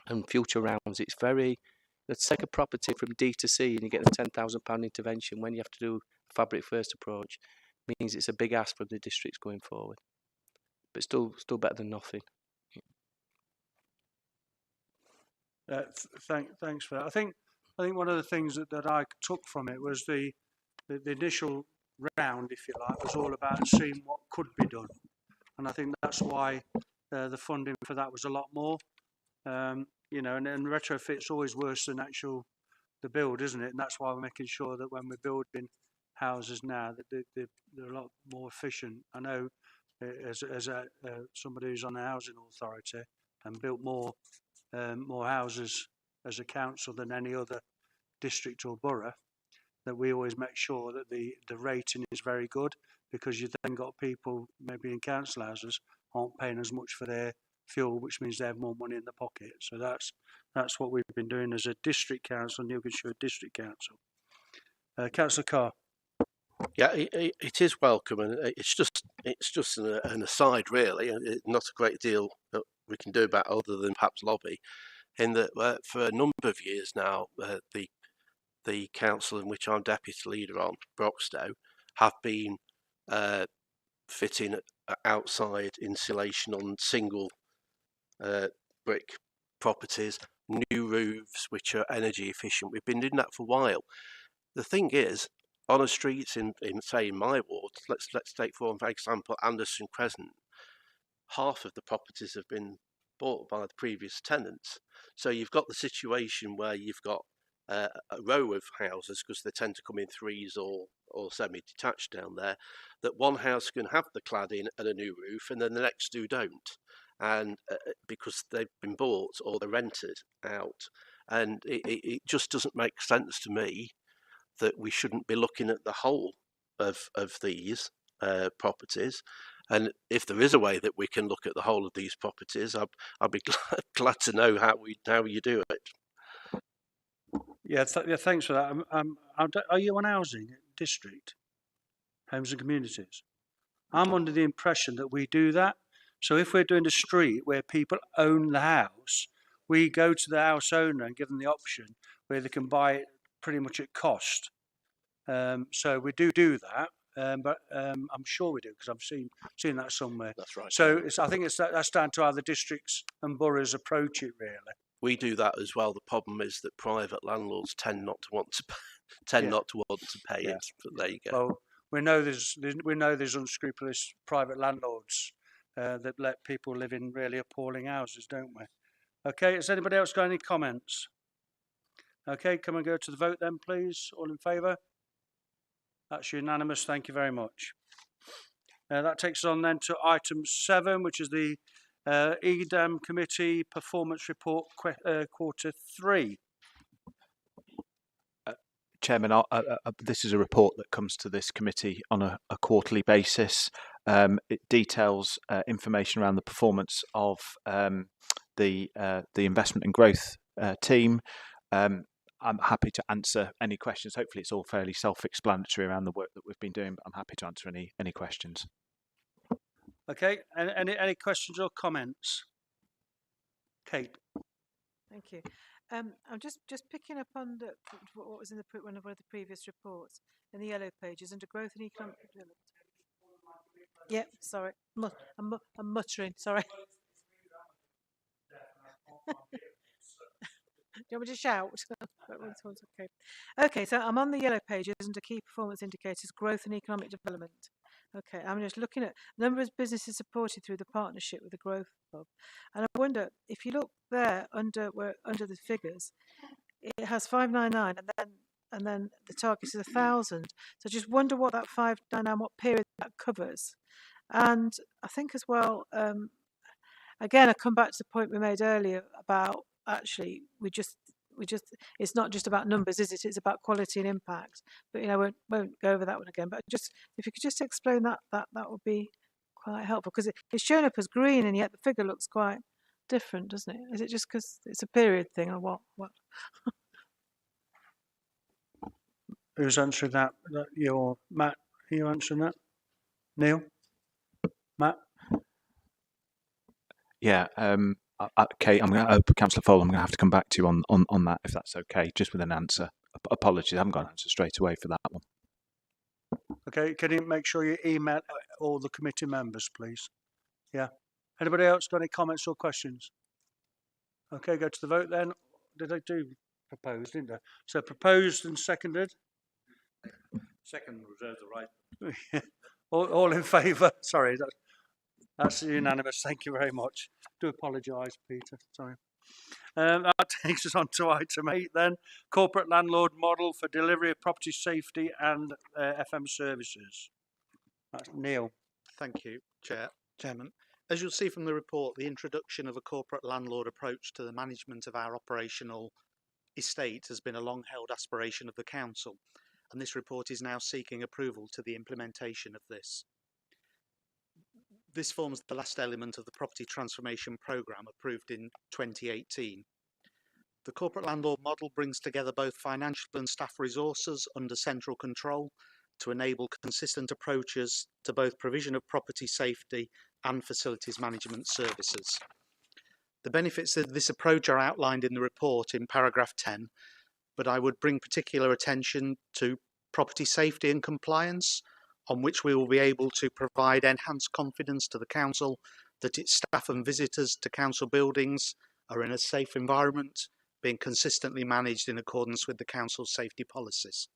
and future rounds. It's very, let's take a property from D to C and you get a £10,000 intervention when you have to do a fabric first approach. Means it's a big ask for the districts going forward, but still better than nothing. Thanks for that. I think one of the things that I took from it was the initial round, if you like, was all about seeing what could be done. And I think that's why the funding for that was a lot more. And retrofit's always worse than the build, isn't it? And that's why we're making sure that when we're building houses now, that they're a lot more efficient. I know as somebody who's on the housing authority and built more houses as a council than any other district or borough, that we always make sure that the rating is very good, because you then got people maybe in council houses aren't paying as much for their fuel, which means they have more money in the pocket. So that's what we've been doing as a district council, Newcastle District Council. Councillor Carr. Yeah, it is welcome, and it's just an aside, really. Not a great deal that we can do about other than perhaps lobby. In that, for a number of years now, the council in which I'm deputy leader on, Broxtowe, have been fitting outside insulation on single brick properties, new roofs which are energy efficient. We've been doing that for a while. The thing is, on a street in my ward, let's take for example Anderson Crescent, half of the properties have been bought by the previous tenants. So you've got the situation where you've got a row of houses, because they tend to come in threes or semi-detached down there, that one house can have the cladding and a new roof, and then the next two don't, and because they've been bought or they're rented out, and it just doesn't make sense to me that we shouldn't be looking at the whole of these properties. And if there is a way that we can look at the whole of these properties, I'd be glad to know how you do it. Yeah, yeah, thanks for that. Are you on housing district, homes and communities? I'm under the impression that we do that. So if we're doing a street where people own the house, we go to the house owner and give them the option where they can buy it pretty much at cost. So we do that, but I'm sure we do because I've seen that somewhere. That's right. So I think that's down to how the districts and boroughs approach it, really. We do that as well. The problem is that private landlords tend not to want to pay Yeah. it. But there you go. Well, we know there's unscrupulous private landlords that let people live in really appalling houses, don't we? Okay, has anybody else got any comments? Okay, can we go to the vote then, please? All in favour? That's unanimous. Thank you very much. That takes us on then to item 7, which is the EDAM Committee Performance Report Quarter 3. Chairman, this is a report that comes to this committee on a quarterly basis. It details information around the performance of the investment and growth team. I'm happy to answer any questions. Hopefully it's all fairly self-explanatory around the work that we've been doing, but I'm happy to answer any questions. Okay, any questions or comments? Kate. Thank you. I'm just picking up on what was in one of the previous reports in the yellow pages under growth and economic development. Yeah, sorry, I'm muttering. Sorry. Do you want me to shout? Okay. Okay, so I'm on the yellow pages under key performance indicators, growth and economic development. Okay, I'm just looking at number of businesses supported through the partnership with the Growth Hub, and I wonder if you look there under the figures, it has 599, and then the target is 1,000. So I just wonder what that 599, what period that covers, and I think as well. Again, I come back to the point we made earlier about actually we just it's not just about numbers, is it? It's about quality and impact. But I won't go over that one again. But just if you could just explain that would be quite helpful, because it's shown up as green and yet the figure looks quite different, doesn't it? Is it just because it's a period thing or what? Who's answering that? Your Matt? Are you answering that? Neil? Matt? Yeah, Kate, Councillor Fowler, I'm going to have to come back to you on that if that's okay, just with an answer. Apologies, I haven't got an answer straight away for that one. Okay, can you make sure you email all the committee members, please? Yeah. Anybody else got any comments or questions? Okay, go to the vote then. Did I do proposed, didn't I? So proposed and seconded. Second reserves the right. all in favour? Sorry, that's unanimous. Thank you very much. Do apologise, Peter. Sorry. That takes us on to item 8 then. Corporate landlord model for delivery of property safety and FM services. That's Neil. Thank you, Chairman. As you'll see from the report, the introduction of a corporate landlord approach to the management of our operational estate has been a long-held aspiration of the Council, and this report is now seeking approval to the implementation of this. This forms the last element of the Property Transformation Programme approved in 2018. The corporate landlord model brings together both financial and staff resources under central control to enable consistent approaches to both provision of property safety and facilities management services. The benefits of this approach are outlined in the report in paragraph 10, but I would bring particular attention to property safety and compliance, on which we will be able to provide enhanced confidence to the Council that its staff and visitors to Council buildings are in a safe environment, being consistently managed in accordance with the Council's safety policies.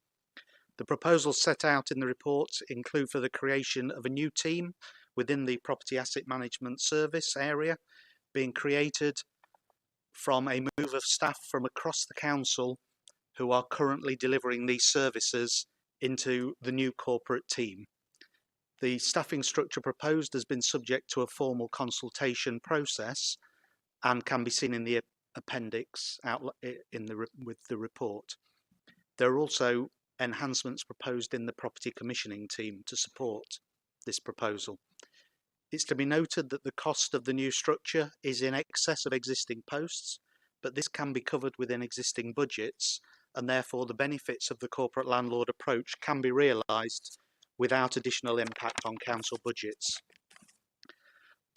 The proposals set out in the report include for the creation of a new team within the Property Asset Management Service area, being created from a move of staff from across the Council who are currently delivering these services into the new corporate team. The staffing structure proposed has been subject to a formal consultation process and can be seen in the appendix with the report. There are also enhancements proposed in the property commissioning team to support this proposal. It's to be noted that the cost of the new structure is in excess of existing posts, but this can be covered within existing budgets, and therefore the benefits of the corporate landlord approach can be realised without additional impact on council budgets.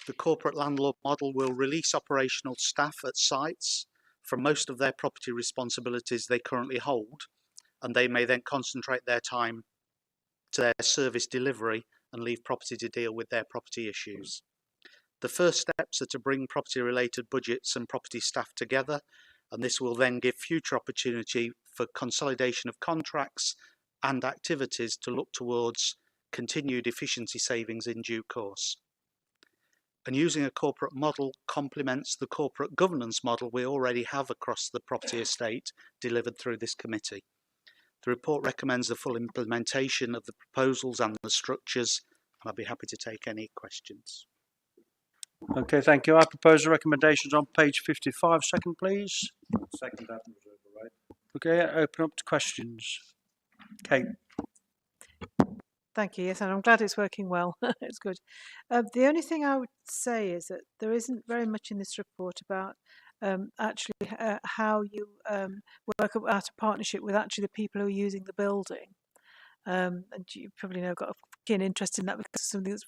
The corporate landlord model will release operational staff at sites from most of their property responsibilities they currently hold, and they may then concentrate their time to their service delivery and leave property to deal with their property issues. The first steps are to bring property-related budgets and property staff together, and this will then give future opportunity for consolidation of contracts and activities to look towards continued efficiency savings in due course. And using a corporate model complements the corporate governance model we already have across the property estate delivered through this committee. The report recommends the full implementation of the proposals and the structures, and I'll be happy to take any questions. Okay, thank you. I propose the recommendations on page 55. Second, please. Second that, reserve the right. Okay, open up to questions. Kate. Thank you. Yes, and I'm glad it's working well. It's good. The only thing I would say is that there isn't very much in this report about actually how you work out a partnership with actually the people who are using the building. And you probably know I've got a keen interest in that because something that's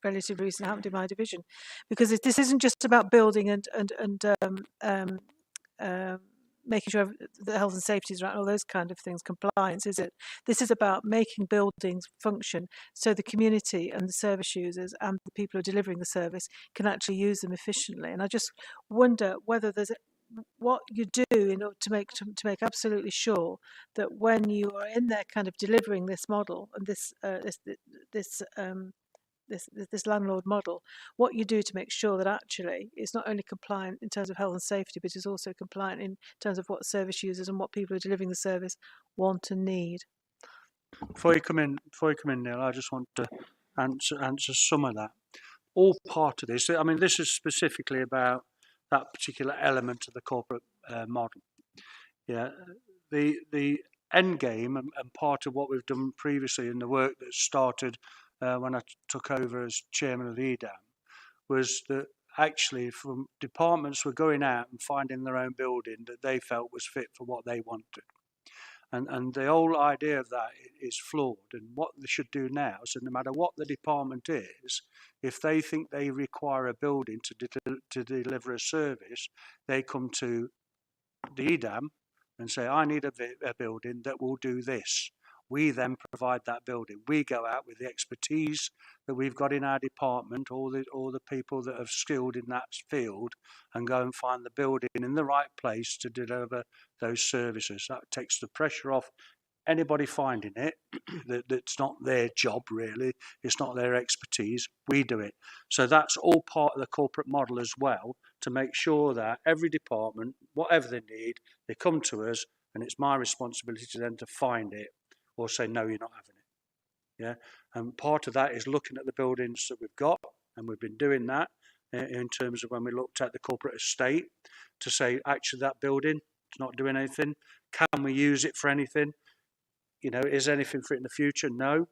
relatively recent happened in my division. Because this isn't just about building and making sure the health and safety is right, all those kind of things, compliance, is it? This is about making buildings function so the community and the service users and the people who are delivering the service can actually use them efficiently. And I just wonder whether there's what you do in order to make absolutely sure that when you are in there kind of delivering this model and this landlord model, what you do to make sure that actually it's not only compliant in terms of health and safety, but it's also compliant in terms of what service users and what people who are delivering the service want and need. Before you come in, Neil, I just want to answer some of that. All part of this. I mean, this is specifically about that particular element of the corporate model. Yeah, the end game and part of what we've done previously in the work that started when I took over as chairman of the EDAM was that actually from departments were going out and finding their own building that they felt was fit for what they wanted. And the whole idea of that is flawed. And what they should do now, so no matter what the department is, if they think they require a building to deliver a service, they come to the EDAM and say, I need a building that will do this. We then provide that building. We go out with the expertise that we've got in our department, all the people that are skilled in that field, and go and find the building in the right place to deliver those services. That takes the pressure off anybody finding it. That's not their job, really. It's not their expertise. We do it. So that's all part of the corporate model as well, to make sure that every department, whatever they need, they come to us, and it's my responsibility to them to find it or say, no, you're not having it. Yeah, and part of that is looking at the buildings that we've got, and we've been doing that in terms of when we looked at the corporate estate to say, actually, that building is not doing anything. Can we use it for anything? You know, is anything for it in the future? No.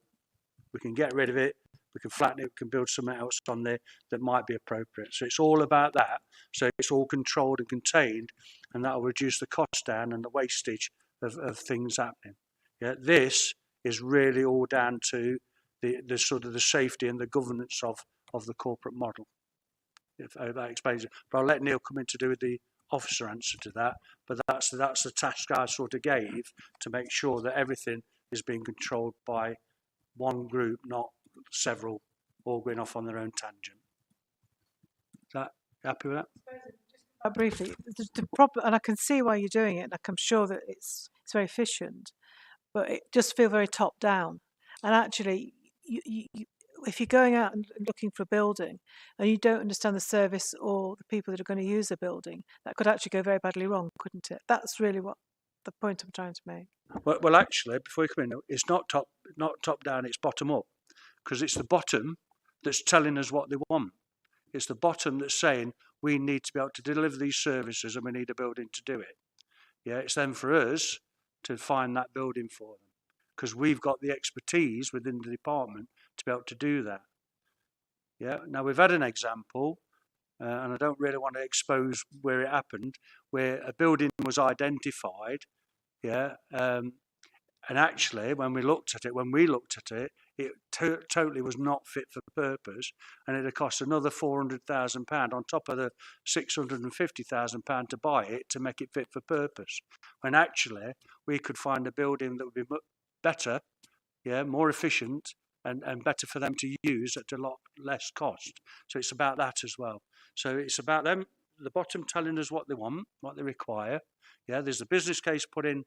We can get rid of it. We can flatten it. We can build something else on there that might be appropriate. So it's all about that. So it's all controlled and contained, and that will reduce the cost down and the wastage of things happening. Yeah, this is really all down to the sort of the safety and the governance of the corporate model. If that explains it. But I'll let Neil come in to do with the officer answer to that. But that's the task I sort of gave to make sure that everything is being controlled by one group, not several, all going off on their own tangent. Is that happy with that? Briefly, the problem, and I can see why you're doing it, and I'm sure that it's very efficient, but it just feels very top down. And actually, if you're going out and looking for a building and you don't understand the service or the people that are going to use the building, that could actually go very badly wrong, couldn't it? That's really what the point I'm trying to make. Well, actually, before you come in, it's not top down, it's bottom up, because it's the bottom that's telling us what they want. It's the bottom that's saying we need to be able to deliver these services and we need a building to do it. Yeah, it's then for us to find that building for them, because we've got the expertise within the department to be able to do that. Yeah. Now we've had an example, and I don't really want to expose where it happened, where a building was identified Yeah, and actually, when we looked at it, it totally was not fit for purpose, and it had cost another £400,000 on top of the £650,000 to buy it to make it fit for purpose. When actually we could find a building that would be better, yeah, more efficient, and better for them to use at a lot less cost. So it's about that as well. So it's about them, the bottom, telling us what they want, what they require. Yeah, there's a business case put in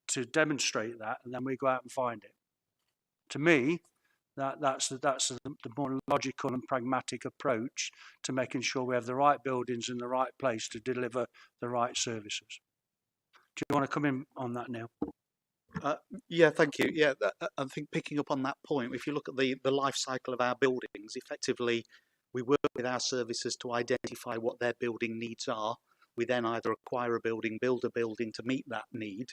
to demonstrate that, and then we go out and find it. To me, that's the more logical and pragmatic approach to making sure we have the right buildings in the right place to deliver the right services. Do you want to come in on that, Neil? Yeah, thank you. Yeah, I think picking up on that point, if you look at the life cycle of our buildings, effectively we work with our services to identify what their building needs are. We then either acquire a building, build a building to meet that need,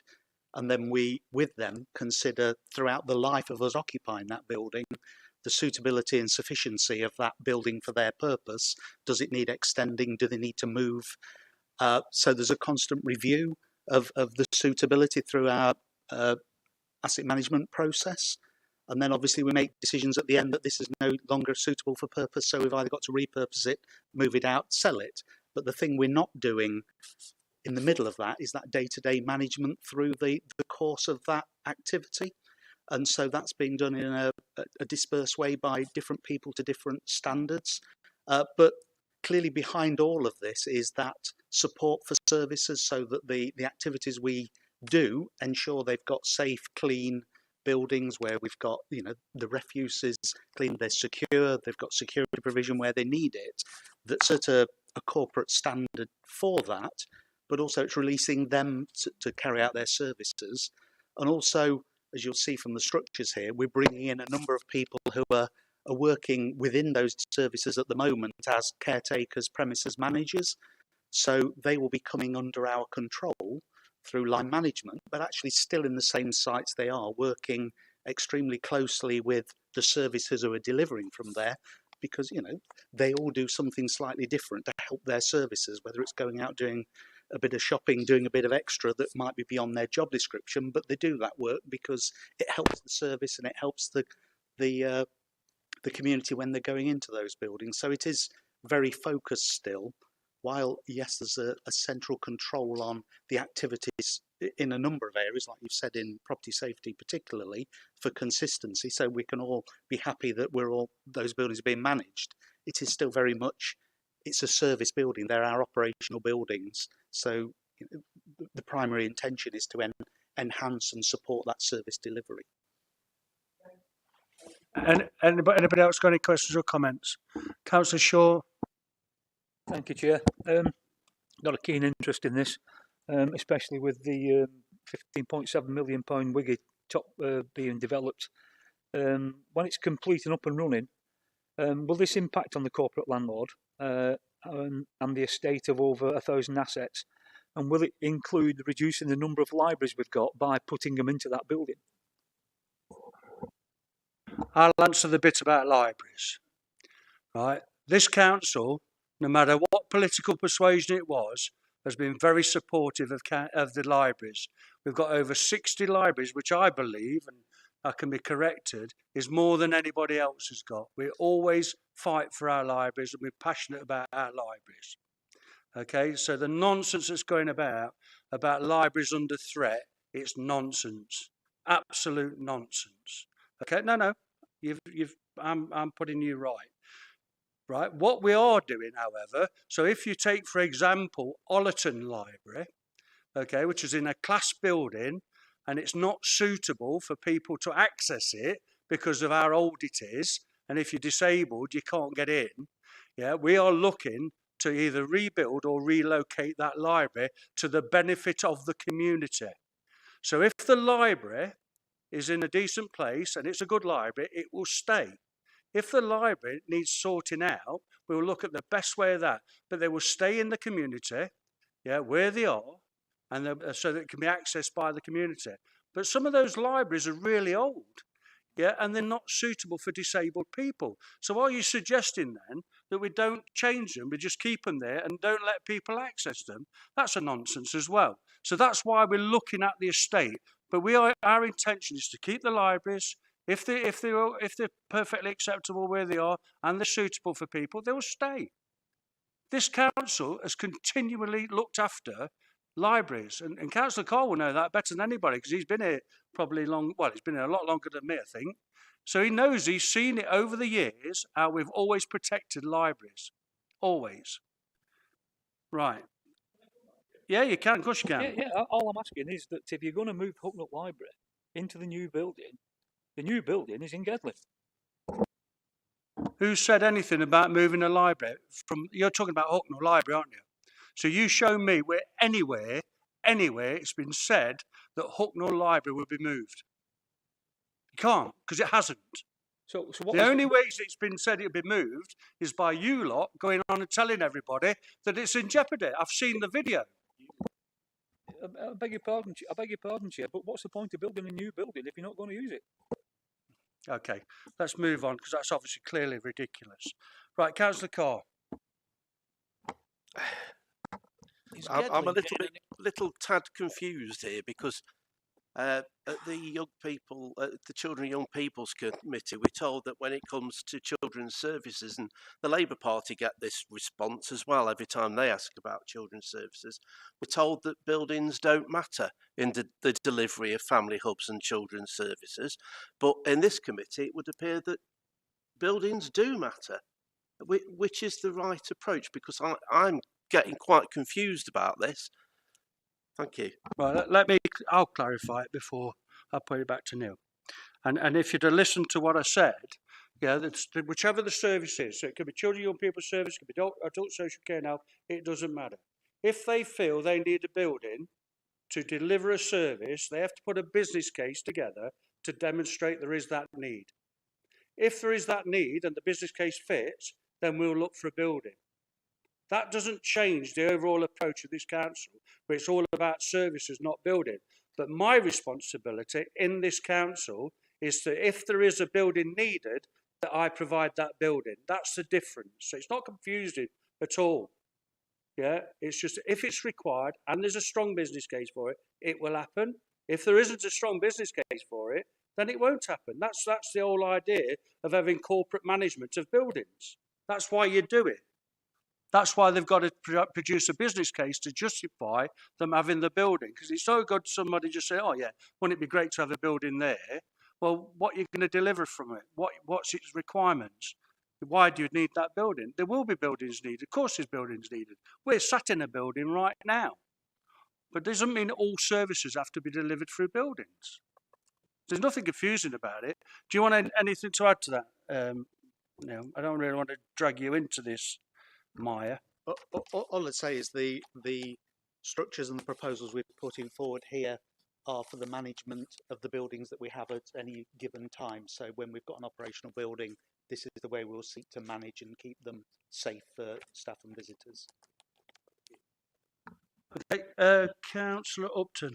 and then we, with them, consider throughout the life of us occupying that building, the suitability and sufficiency of that building for their purpose. Does it need extending? Do they need to move? So there's a constant review of the suitability through our asset management process. And then obviously we make decisions at the end that this is no longer suitable for purpose, so we've either got to repurpose it, move it out, sell it. But the thing we're not doing in the middle of that is that day-to-day management through the course of that activity. And so that's being done in a dispersed way by different people to different standards. But clearly behind all of this is that support for services, so that the activities we do ensure they've got safe, clean buildings where we've got, you know, the refuse is clean, they're secure, they've got security provision where they need it. That's at a corporate standard for that, but also it's releasing them to carry out their services. And also, as you'll see from the structures here, we're bringing in a number of people who are working within those services at the moment as caretakers, premises managers. So they will be coming under our control through line management, but actually still in the same sites they are, working extremely closely with the services who are delivering from there, because, you know, they all do something slightly different to help their services, whether it's going out doing a bit of shopping, doing a bit of extra that might be beyond their job description, but they do that work because it helps the service and it helps the community when they're going into those buildings. So it is very focused still, while yes, there's a central control on the activities in a number of areas, like you've said, in property safety particularly, for consistency, so we can all be happy that those buildings are being managed. It is still very much, it's a service building, they're our operational buildings, so the primary intention is to enhance and support that service delivery. And anybody else got any questions or comments? Councillor Shaw. Thank you, Chair. Got a keen interest in this, especially with the £15.7 million Wiggy top being developed. When it's complete and up and running, will this impact on the corporate landlord and the estate of over 1,000 assets? And will it include reducing the number of libraries we've got by putting them into that building? I'll answer the bit about libraries. Right, this council, no matter what political persuasion it was, has been very supportive of the libraries. We've got over 60 libraries, which I believe, and I can be corrected, is more than anybody else has got. We always fight for our libraries and we're passionate about our libraries. Okay, so the nonsense that's going about libraries under threat, it's nonsense, absolute nonsense. Okay, no, I'm putting you right. Right. What we are doing, however, so if you take, for example, Ollerton Library, okay, which is in a class building, and it's not suitable for people to access it because of how old it is, and if you're disabled, you can't get in. Yeah, we are looking to either rebuild or relocate that library to the benefit of the community. So if the library is in a decent place and it's a good library, it will stay. If the library needs sorting out, we will look at the best way of that. But they will stay in the community, yeah, where they are, and so that it can be accessed by the community. But some of those libraries are really old, yeah, and they're not suitable for disabled people. So are you suggesting then that we don't change them, we just keep them there and don't let people access them? That's a nonsense as well. So that's why we're looking at the estate. But our intention is to keep the libraries. If they're perfectly acceptable where they are and they're suitable for people, they will stay. This council has continually looked after libraries, and Councillor Cole will know that better than anybody because he's been here probably he's been here a lot longer than me, I think. So he knows, he's seen it over the years how we've always protected libraries. Always. Right. Yeah, you can, of course you can. Yeah. All I'm asking is that if you're going to move Hucknall Library into the new building is in Gedley. Who said anything about moving a library from? You're talking about Hucknall Library, aren't you? So you show me where anywhere it's been said that Hucknall Library will be moved. You can't, because it hasn't. So what the only ways it's been said it'll be moved is by you lot going on and telling everybody that it's in jeopardy. I've seen the video. I beg your pardon, Chair, but what's the point of building a new building if you're not going to use it? Okay, let's move on because that's obviously clearly ridiculous. Right, Councillor Carr. I'm a little tad confused here because at the young people, the Children and Young People's Committee, we're told that when it comes to children's services, and the Labour Party get this response as well every time they ask about children's services, we're told that buildings don't matter in the delivery of family hubs and children's services. But in this committee, it would appear that buildings do matter. Which is the right approach? Because I'm getting quite confused about this. Thank you. Right, I'll clarify it before I put it back to Neil. And if you'd have listened to what I said, yeah, whichever the service is, so it could be children, young people service, it could be adult social care now, it doesn't matter. If they feel they need a building to deliver a service, they have to put a business case together to demonstrate there is that need. If there is that need and the business case fits, then we'll look for a building. That doesn't change the overall approach of this council, where it's all about services, not building. But my responsibility in this council is that if there is a building needed, that I provide that building. That's the difference. So it's not confusing at all. Yeah, it's just if it's required and there's a strong business case for it, it will happen. If there isn't a strong business case for it, then it won't happen. That's the whole idea of having corporate management of buildings. That's why you do it. That's why they've got to produce a business case to justify them having the building. Because it's so good somebody just say, oh yeah, wouldn't it be great to have a building there? Well, what are you going to deliver from it? What's its requirements? Why do you need that building? There will be buildings needed. Of course there's buildings needed. We're sat in a building right now. But it doesn't mean all services have to be delivered through buildings. There's nothing confusing about it. Do you want anything to add to that? No, I don't really want to drag you into this, Maya. All I'd say is the structures and the proposals we're putting forward here are for the management of the buildings that we have at any given time. So when we've got an operational building, this is the way we'll seek to manage and keep them safe for staff and visitors. Okay, Councillor Upton.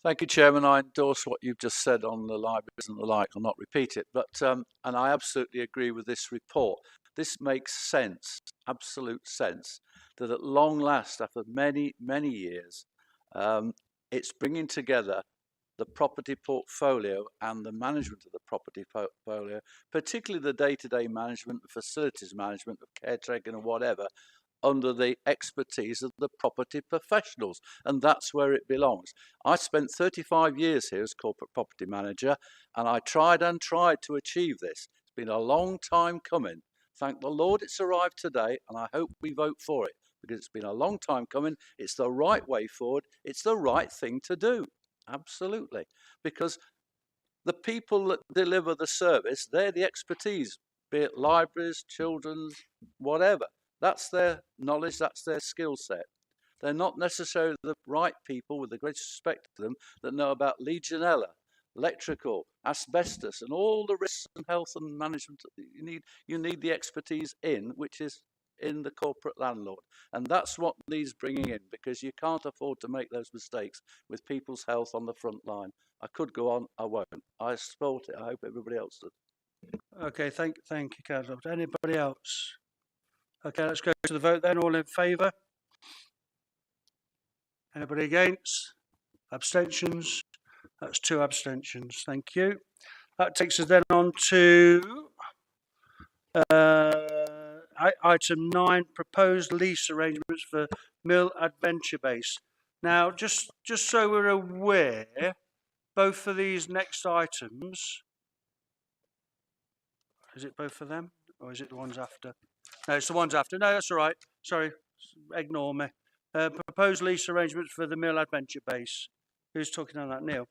Thank you, Chairman. I endorse what you've just said on the libraries and the like. I'll not repeat it, but and I absolutely agree with this report. This makes sense, absolute sense, that at long last, after many, many years, it's bringing together the property portfolio and the management of the property portfolio, particularly the day-to-day management, the facilities management, of caretaking and whatever, under the expertise of the property professionals, and that's where it belongs. I spent 35 years here as corporate property manager, and I tried to achieve this. It's been a long time coming. Thank the Lord it's arrived today, and I hope we vote for it, because it's been a long time coming. It's the right way forward. It's the right thing to do. Absolutely. Because the people that deliver the service, they're the expertise, be it libraries, children's, whatever. That's their knowledge, that's their skill set. They're not necessarily the right people, with the greatest respect to them, that know about Legionella, electrical, asbestos, and all the risks and health and management that you need the expertise in, which is in the corporate landlord. And that's what Lee's bringing in, because you can't afford to make those mistakes with people's health on the front line. I could go on, I won't. I support it. I hope everybody else does. Okay, thank you, Councillor. Anybody else? Okay, let's go to the vote then. All in favour? Anybody against? Abstentions? That's 2 abstentions. Thank you. That takes us then on to item 9, proposed lease arrangements for Mill Adventure Base. Now, just so we're aware, both of these next items, is it both of them or is it the ones after? No, it's the ones after. No, that's all right. Sorry, ignore me. Proposed lease arrangements for the Mill Adventure Base. Who's talking on that? Neil?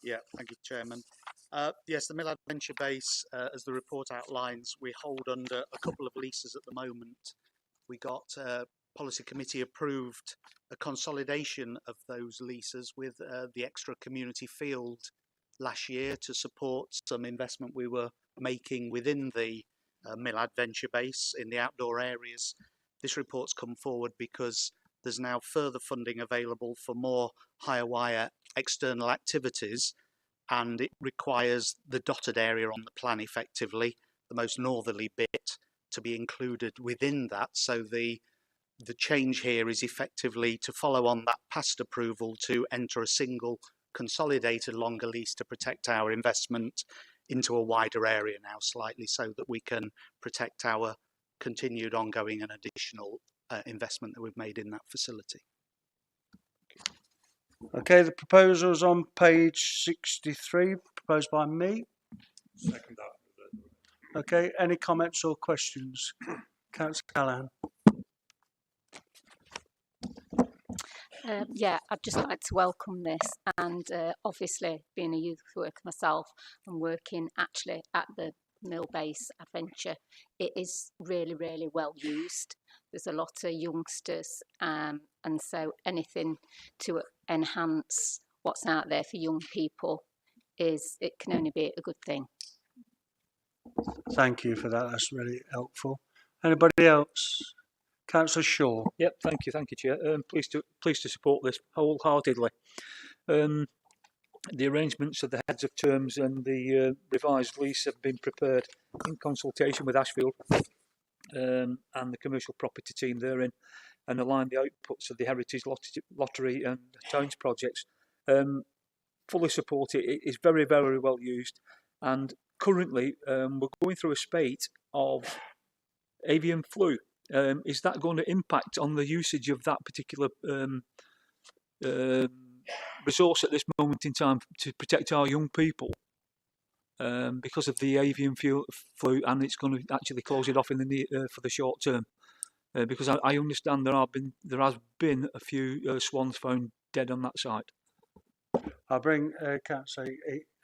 Yeah, thank you, Chairman. Yes, the Mill Adventure Base, as the report outlines, we hold under a couple of leases at the moment. We got Policy Committee approved a consolidation of those leases with the extra community field last year to support some investment we were making within the Mill Adventure Base in the outdoor areas. This report's come forward because there's now further funding available for more higher wire external activities, and it requires the dotted area on the plan, effectively the most northerly bit, to be included within that. So the change here is effectively to follow on that past approval to enter a single consolidated longer lease to protect our investment into a wider area now slightly, so that we can protect our continued ongoing and additional investment that we've made in that facility. Okay, the proposal's on page 63, proposed by me. Second that. Okay, any comments or questions? Councillor Callahan. Yeah, I'd just like to welcome this, and obviously being a youth worker myself and working actually at the Mill Base Adventure, it is really, really well used. There's a lot of youngsters, and so anything to enhance what's out there for young people it can only be a good thing. Thank you for that, that's really helpful. Anybody else? Councillor Shaw. Yep, thank you, Chair. Pleased to support this wholeheartedly. The arrangements of the heads of terms and the revised lease have been prepared in consultation with Ashfield and the commercial property team therein, and align the outputs of the Heritage Lottery and Towns projects. Fully support it. It is very, very well used, and currently we're going through a spate of avian flu. Is that going to impact on the usage of that particular resource at this moment in time to protect our young people because of the avian flu, and it's going to actually close it off in the for the short term? Because I understand there has been a few swans found dead on that site. I'll bring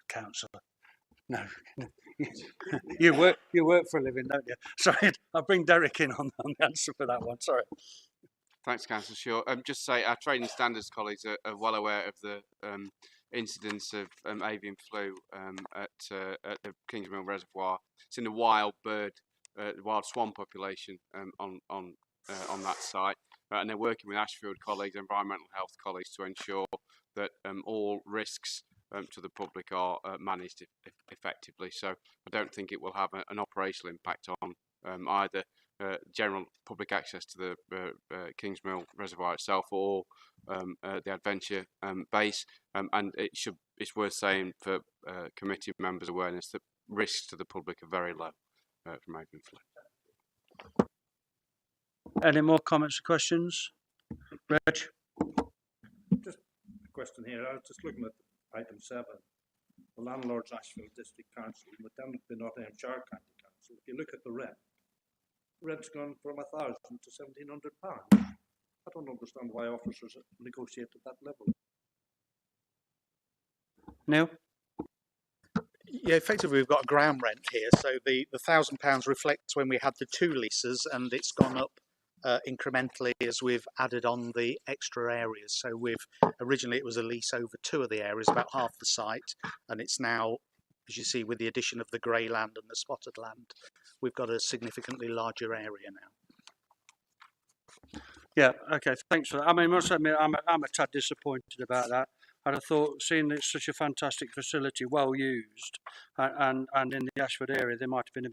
councillor. No, you work for a living, don't you? Sorry, I'll bring Derek in on the answer for that one. Sorry. Thanks, Councillor Shaw. Just to say, our training standards colleagues are well aware of the incidence of avian flu at the Kingsmill Reservoir. It's in the wild swan population on that site, and they're working with Ashfield colleagues, environmental health colleagues, to ensure that all risks to the public are managed effectively. So I don't think it will have an operational impact on either general public access to the Kingsmill Reservoir itself or the Adventure Base. And it's worth saying for committee members' awareness that risks to the public are very low from avian flu. Any more comments or questions? Reg? Just a question here. I was just looking at item 7. The landlord's Ashfield District Council, but then the Nottinghamshire County Council. If you look at the rent's gone from £1,000 to £1,700. I don't understand why officers negotiate at that level. Neil? Yeah, effectively we've got a ground rent here. So the £1,000 reflects when we had the 2 leases, and it's gone up incrementally as we've added on the extra areas. So originally it was a lease over 2 of the areas, about half the site, and it's now, as you see, with the addition of the grey land and the spotted land, we've got a significantly larger area now. Yeah, okay, thanks for that. I mean, I must admit, I'm a tad disappointed about that. I'd have thought, seeing it's such a fantastic facility, well used, and in the Ashford area, they might have been a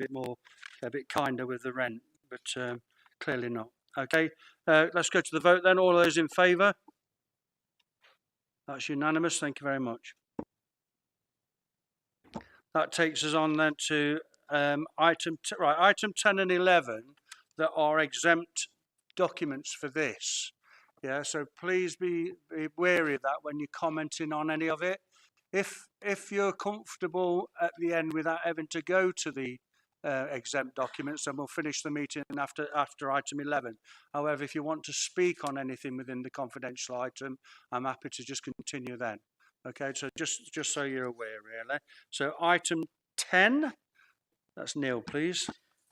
bit kinder with the rent, but clearly not. Okay, let's go to the vote then. All those in favour? That's unanimous. Thank you very much. That takes us on then to item 10 and 11 that are exempt documents for this. Yeah, so please be wary of that when you're commenting on any of it. If you're comfortable at the end without having to go to the exempt documents, then we'll finish the meeting after item 11. However, if you want to speak on anything within the confidential item, I'm happy to just continue then. Okay, so just so you're aware, really. So item 10, that's Neil, please.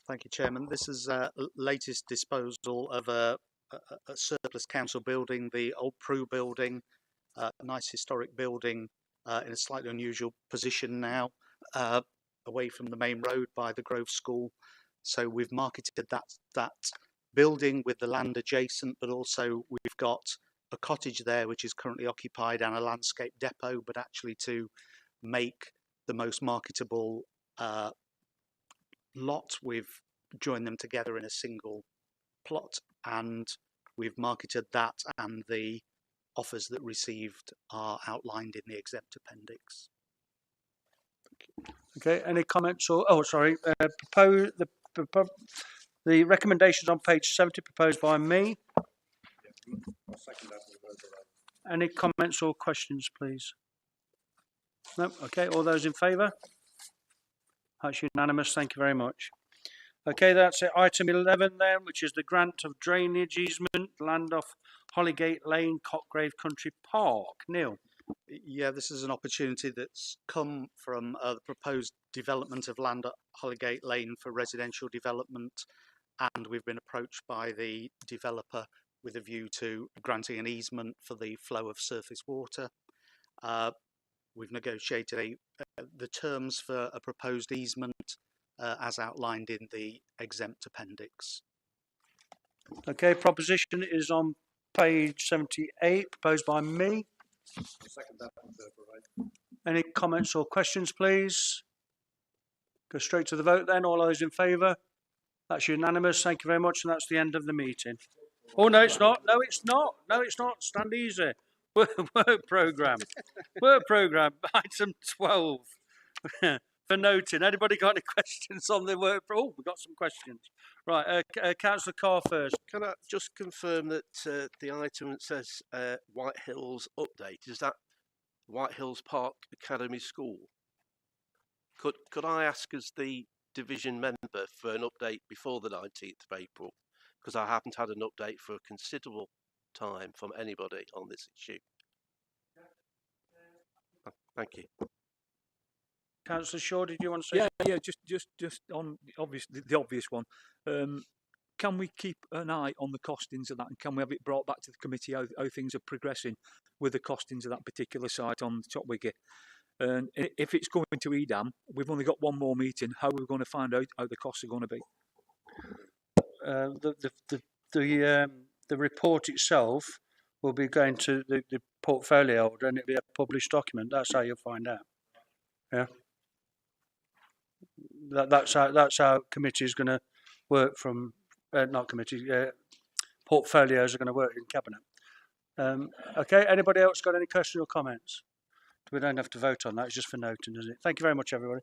Thank you, Chairman. This is latest disposal of a surplus council building, the old Prue building, a nice historic building in a slightly unusual position now, away from the main road by the Grove School. So we've marketed that building with the land adjacent, but also we've got a cottage there which is currently occupied and a landscape depot, but actually to make the most marketable lot, we've joined them together in a single plot, and we've marketed that, and the offers that received are outlined in the exempt appendix. Okay, any comments or, oh, sorry, the recommendations on page 70 proposed by me. Any comments or questions, please? No, okay, all those in favour? That's unanimous, thank you very much. Okay, that's it. Item 11 then, which is the grant of drainage easement, land off Hollygate Lane, Cockgrave Country Park. Neil. Yeah, this is an opportunity that's come from the proposed development of land at Hollygate Lane for residential development, and we've been approached by the developer with a view to granting an easement for the flow of surface water. We've negotiated the terms for a proposed easement as outlined in the exempt appendix. Okay, proposition is on page 78, proposed by me. Any comments or questions, please? Go straight to the vote then. All those in favour? That's unanimous. Thank you very much, and that's the end of the meeting. Oh, no, it's not. No, it's not. No, it's not. Stand easy. Work programme. Work programme. Item 12. For noting. Anybody got any questions on the work? Oh, we've got some questions. Right, Councillor Carr first. Can I just confirm that the item that says White Hills update, is that White Hills Park Academy School? Could I ask as the division member for an update before the 19th of April? Because I haven't had an update for a considerable time from anybody on this issue. Thank you. Councillor Shaw, did you want to say? Yeah, just on the obvious one. Can we keep an eye on the costings of that, and can we have it brought back to the committee how things are progressing with the costings of that particular site on Topwicket? And if it's going to Edam, we've only got one more meeting. How are we going to find out how the costs are going to be? The report itself will be going to the portfolio holder, and it'll be a published document. That's how you'll find out. Yeah. That's how committee is going to work from not committee portfolios are going to work in cabinet. Okay, anybody else got any questions or comments? We don't have to vote on that, it's just for noting, isn't it? Thank you very much, everybody.